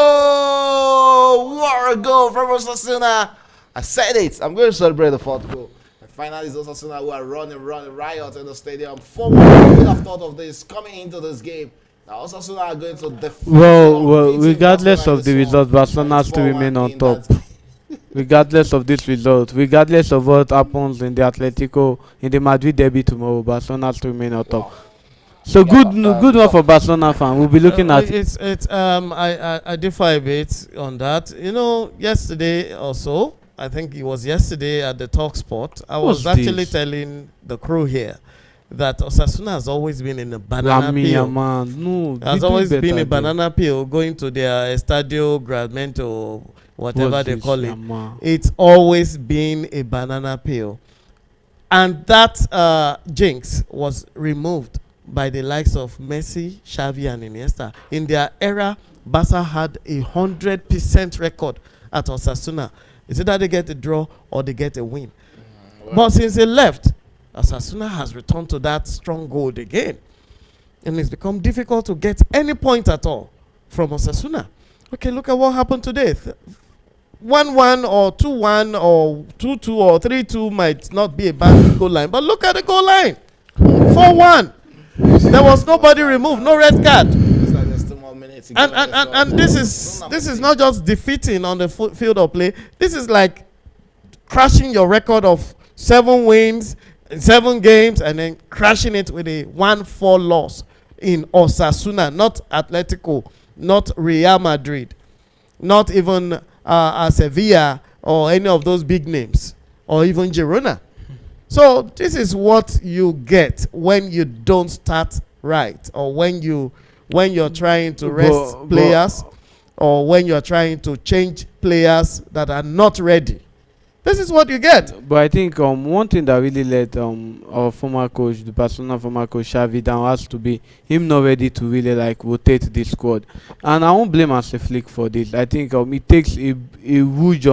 goal! What a goal from Osasuna! I said it. I'm going to celebrate the 4th goal. And finally, it's Osasuna who are running riot in the stadium. 4-1. Who would have thought of this coming into this game? Now Osasuna are going to defeat. Well, regardless of the result, Barcelona still remain on top. Regardless of this result, regardless of what happens in the Madrid derby tomorrow, Barcelona still remain on top. So good one for Barcelona fan. We'll be looking at. I differ a bit on that. Yesterday or so, I think it was yesterday at the Talk Sport, I was What's actually this? telling the crew here that Osasuna has always been in a banana Lamine peel. Yamal, no, Has they do always been better a than- banana peel, going to their Estadio Gramento, whatever What's they this, call it. Yamal? It's always been a banana peel. And that jinx was removed by the likes of Messi, Xavi, and Iniesta. In their era, Barca had 100% record at Osasuna. It's either they get a draw or they get a win. But since they left, Osasuna has returned to that stronghold again. And it's become difficult to get any point at all from Osasuna. Okay, look at what happened today. 1-1 or 2-1 or 2-2 or 3-2 might not be a bad goal line. But look at the goal line. 4-1. There was nobody removed, no red card. Looks like there's 2 more minutes. And this is not just defeating on the field of play. This is like crashing your record of 7 wins in 7 games and then crashing it with a 1-4 loss in Osasuna, not Atletico, not Real Madrid, not even Sevilla or any of those big names, or even Girona. So this is what you get when you don't start right, or when you're trying to rest players, or when you're trying to change players that are not ready. This is what you get. But I think one thing that really let our former coach, the Barcelona former coach Xavi down, has to be him not ready to really rotate the squad. And I won't blame Hansi Flick for this. I think it takes a huge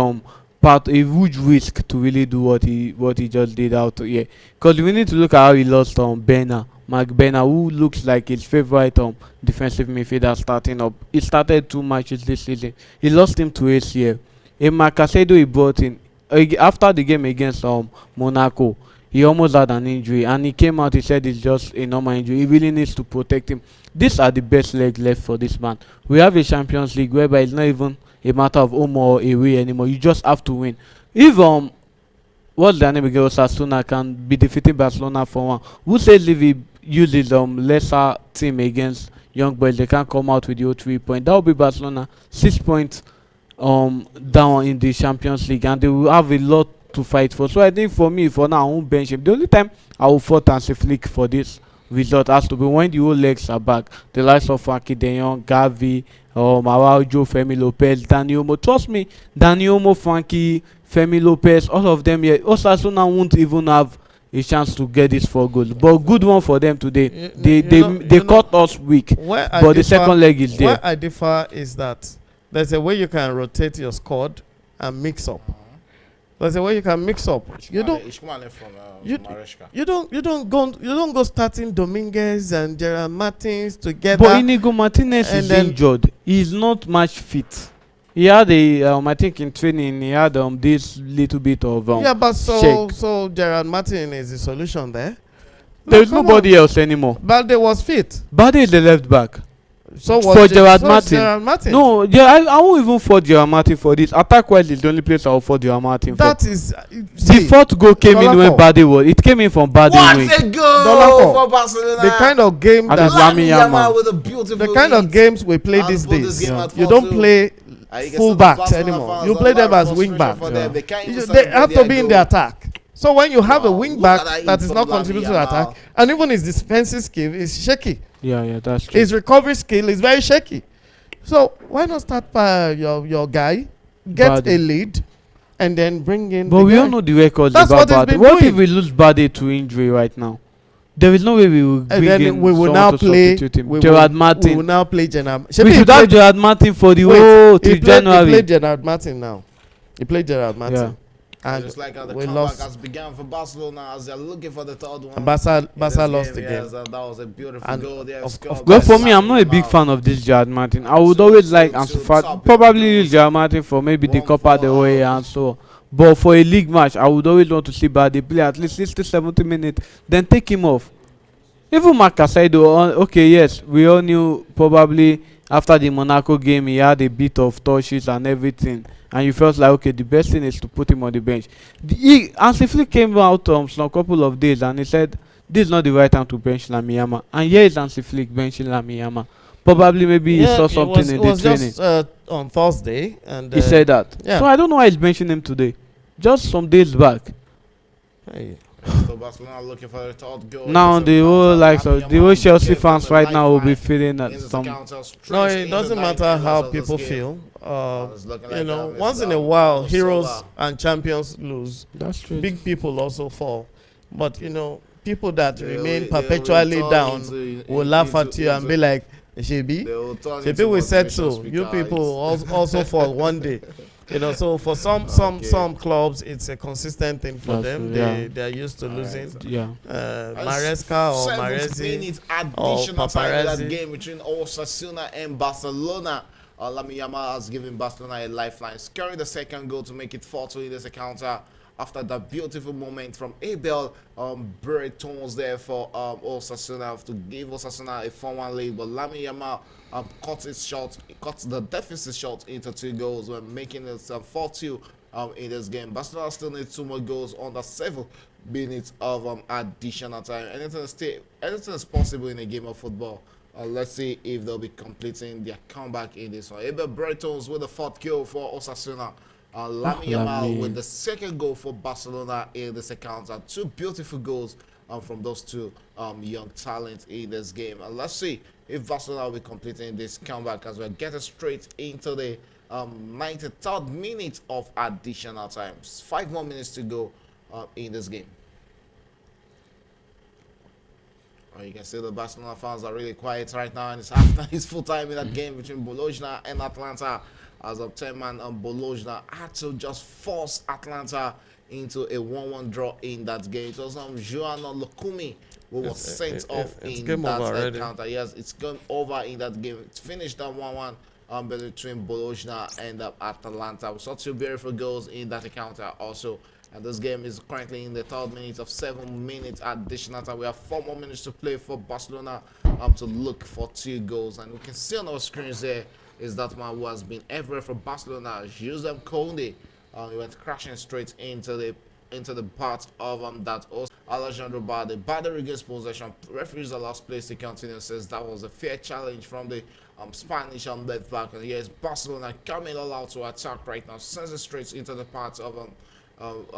risk to really do what he just did out here. Because we need to look at how he lost Mark Bena, who looks like his favorite defensive midfielder starting up. He started 2 matches this season. He lost him to ACL. Marc Caicedo he brought in after the game against Monaco. He almost had an injury, and he came out. He said it's just a normal injury. He really needs to protect him. These are the best legs left for this man. We have a Champions League whereby it's not even a matter of home or away anymore. You just have to win. If what's the name again? Osasuna can be defeating Barcelona for 1. Who says if use his lesser team against young boys, they can't come out with your 3 point. That will be Barcelona 6 points down in the Champions League, and they will have a lot to fight for. So I think for me, for now, I won't bench him. The only time I will fault Hansi Flick for this result has to be when the whole legs are back. The likes of Frankie De Jong, Gavi, Araujo, Femi Lopez, Dani Olmo. Trust me, Dani Olmo, Frankie, Femi Lopez, all of them here. Osasuna won't even have a chance to get these 4 goals. But good one for them today. They caught us weak, but the second leg is there. Where I differ is that there's a way you can rotate your squad and mix up. There's a way you can mix up. You don't go starting Dominguez and Gerard Martins together. But Inigo Martinez is injured. He's not match fit. He had I think in training he had this little bit of yeah, but shake. so Gerard Martin is the solution there. There's nobody else anymore. Balde was fit. Balde is the left back. So for Gerard Martin. Gerard Martin. No, yeah, I won't even fault Gerard Martin for this. Attack wise is the only place I will fault Gerard Martin for. That is the fourth goal came in when Balde was. It came in from Balde wing. What a goal for Barcelona! The kind of game that Lamine Yamal with a beautiful the kind of games we play these days. You don't play full backs anymore. You play them as wing backs. They have to be in the attack. So when you have a wing back that is not contributing to attack, and even his defensive skill is shaky. Yeah, that's true. His recovery skill is very shaky. So why not start by your guy, get a lead, and then bring in. But we all know the records about Bade. What if we lose Bade to injury right now? There is no way we will bring in we will now play Gerard Martin. We will now play Gerard. We should have Gerard Martin for the whole till January. He played Gerard Martin now. He played Gerard Martin. Yeah. And just like how the comeback has begun for Barcelona as they're looking for the third one. Barca lost the game. Yes, that was a beautiful goal there. Well, for me, I'm not a big fan of this Gerard Martin. I would always like probably use Gerard Martin for maybe the Copa del Rey and so. But for a league match, I would always want to see Bade play at least 60, 70 minutes, then take him off. Even Marc Casado, okay, yes, we all knew probably after the Monaco game he had a bit of touches and everything. And you felt like, okay, the best thing is to put him on the bench. Hansi Flick came out some couple of days and he said, this is not the right time to bench Lamine Yamal. And here is Hansi Flick benching Lamine Yamal. Probably maybe he saw something in the training. Just on Thursday. And he said that. Yeah. So I don't know why he's benching him today. Just some days back. Hey. So Barcelona looking for the third goal. Now the whole Chelsea fans right now will be feeling that some. No, it doesn't matter how people feel. Once in a while, heroes and champions lose. That's true. Big people also fall, but people that remain perpetually down will laugh at you and be like, "Shebi, we said so. You people also fall one day." So for some clubs, it's a consistent thing for them. They're used to losing. Yeah. Maresca or Maresi or Paparazzi. That game between Osasuna and Barcelona. Lamine Yamal has given Barcelona a lifeline, scoring the second goal to make it 4-2 in this encounter after that beautiful moment from Abel Bertons there for Osasuna to give Osasuna a 4-1 lead. But Lamine Yamal cut the deficit shot into 2 goals when making it 4-2 in this game. Barcelona still needs 2 more goals under 7 minutes of additional time. Anything is possible in a game of football. Let's see if they'll be completing their comeback in this one. Abel Bertons with the 4th goal for Osasuna. Lamine Yamal with the 2nd goal for Barcelona in this encounter. 2 beautiful goals from those 2 young talents in this game. And let's see if Barcelona will be completing this comeback as we're getting straight into the 93rd minute of additional time. 5 more minutes to go in this game. You can see the Barcelona fans are really quiet right now, and it's full time in that game between Bologna and Atlanta. As of 10-man, Bologna had to just force Atlanta into a 1-1 draw in that game. It was Joano Lukumi who was sent off in that encounter. Yes, it's gone over in that game. It's finished at 1-1 between Bologna and Atalanta. We saw 2 beautiful goals in that encounter also. And this game is currently in the 3rd minute of 7 minutes additional time. We have 4 more minutes to play for Barcelona to look for 2 goals. And we can see on our screens there is that man who has been everywhere for Barcelona, Josep Koundé. He went crashing straight into the into the part of that also Alejandro Balde. Balde regains possession. Referees allows place to continue. Says that was a fair challenge from the Spanish left back. And here's Barcelona coming all out to attack right now. Sends it straight into the part of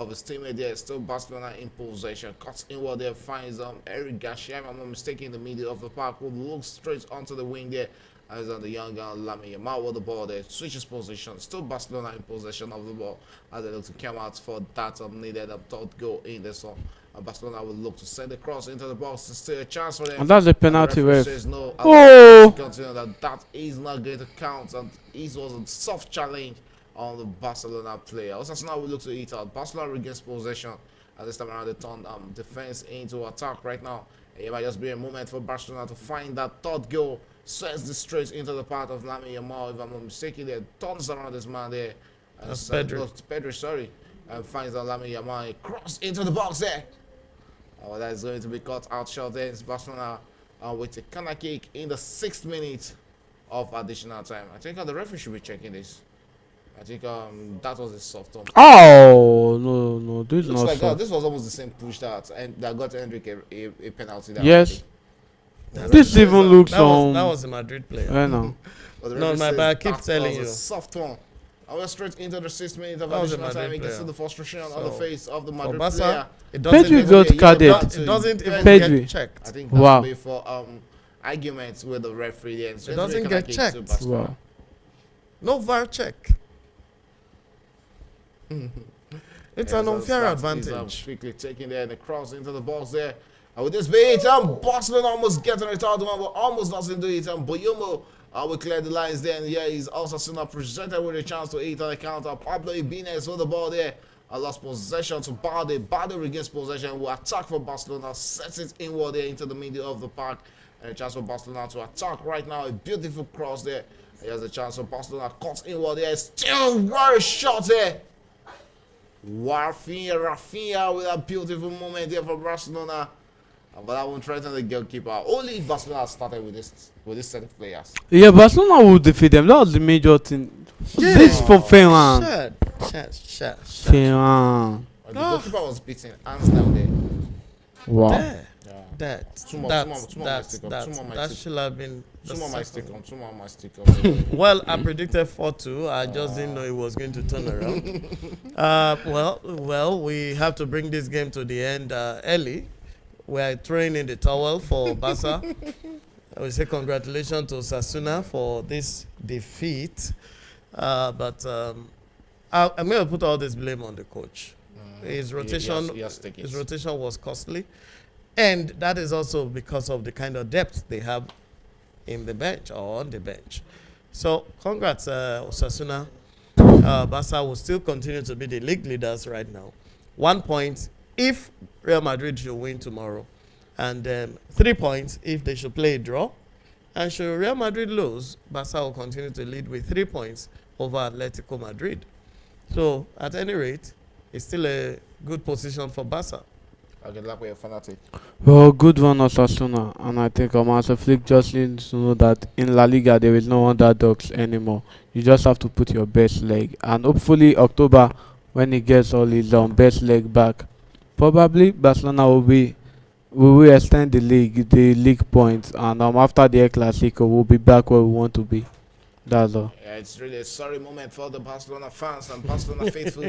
his teammate there. Still Barcelona in possession. Cuts inward there. Finds Eric Garcia, if I'm not mistaken, in the middle of the park. Will look straight onto the wing there. As on the young gun Lamine Yamal with the ball there, switches position. Still Barcelona in possession of the ball as they look to come out for that needed third goal in this one. Barcelona will look to send the cross into the box. Still a chance for them. And that's a penalty, ref. ref. Says no. Oh! Continue that is not going to count. And it was a soft challenge on the Barcelona player. Osasuna will look to eat out. Barcelona regains possession. At this time around, they turn defense into attack right now. It might just be a moment for Barcelona to find that third goal. Sends the straight into the part of Lamine Yamal, if I'm not mistaken. There turns around this man there. That's Pedri. No, Pedri, sorry. And finds that Lamine Yamal cross into the box there. Oh, that is going to be cut out short there. It's Barcelona with a corner kick in the 6th minute of additional time. I think the referee should be checking this. I think that was a soft one. Oh no, this is Looks not like soft. this was almost the same push that got Hendrik a penalty. That Yes. This even looks that was a Madrid player. I know. No, but I keep telling you. A soft one. I went straight into the 6th minute of That was a additional time. Madrid You can player. see the frustration on So, the face of the For Madrid Barca, player. it doesn't Pedri even, got Yeah, carded. it doesn't even Pedri. get checked. I think Wow. that's for arguments with the referee there. It doesn't get checked. Wow. No VAR check. It's an unfair advantage. Quickly taking there and the cross into the box there. And with this beat, Barcelona almost getting it out, but almost doesn't do it. Boyomo will clear the lines there. And here is Osasuna presented with a chance to eat on the counter. Pablo Ibanez with the ball there. Lost possession to Balde. Balde regains possession. Will attack for Barcelona. Sets it inward there into the middle of the park. And a chance for Barcelona to attack right now. A beautiful cross there. Here's a chance for Barcelona. Cuts inward there. Still very short there. Rafinha with a beautiful moment there for Barcelona. But I won't threaten the goalkeeper. Only if Barcelona started with this set of players. Yeah, Barcelona will defeat them. That was the major thing. This for Ferran. Ferran. The goalkeeper was beaten hands down there. Wow. There. Yeah. That Two more might stick up. that should have been the Two more might second. stick on. Two more might stick up. Well, I predicted 4-2. I just didn't know it was going to turn around. Well, we have to bring this game to the end early. We are throwing in the towel for Barca. I will say congratulations to Osasuna for this defeat. I'm going to put all this blame on the coach. His rotation, his rotation was costly, and that is also because of the kind of depth they have in the bench or on the bench. So, congrats, Osasuna. Barca will still continue to be the league leaders right now. 1 point if Real Madrid should win tomorrow, and 3 points if they should play a draw. And should Real Madrid lose, Barca will continue to lead with 3 points over Atletico Madrid. So, at any rate, it's still a good position for Barca. Okay, like we're fanatic. Well, good one, Osasuna. And I think Marcel Flick just needs to know that in La Liga there is no underdogs anymore. You just have to put your best leg. And hopefully October, when he gets all his best leg back, probably Barcelona will extend the league points. And after the El Clasico, we'll be back where we want to be. That's all. Yeah, it's really a sorry moment for the Barcelona fans and Barcelona faithful.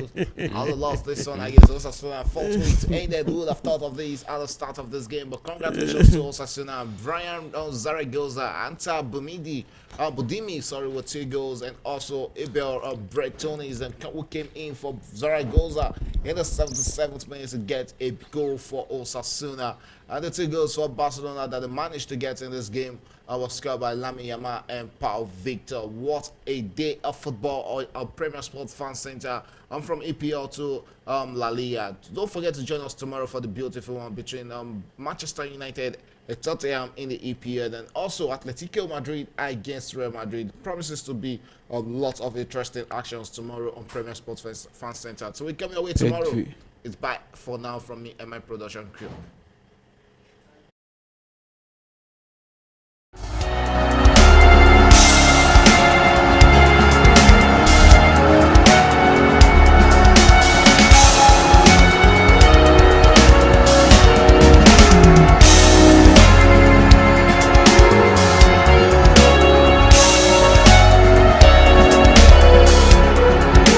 All the lost this one against Osasuna. 4 tweets ended. Who would have thought of this at the start of this game? But congratulations to Osasuna. Brian Zaragoza, Anta Budimi, with 2 goals, and also Abel Bretonis, and who came in for Zaragoza in the 77th minute to get a goal for Osasuna. And the 2 goals for Barcelona that they managed to get in this game was scored by Lamine Yamal and Paul Victor. What a day of football or Premier Sports Fan Center. I'm from EPL to La Liga. Don't forget to join us tomorrow for the beautiful one between Manchester United and Tottenham in the EPL, and also Atletico Madrid against Real Madrid. Promises to be a lot of interesting actions tomorrow on Premier Sports Fan Center. So we're coming away tomorrow. It's bye for now from me and my production crew.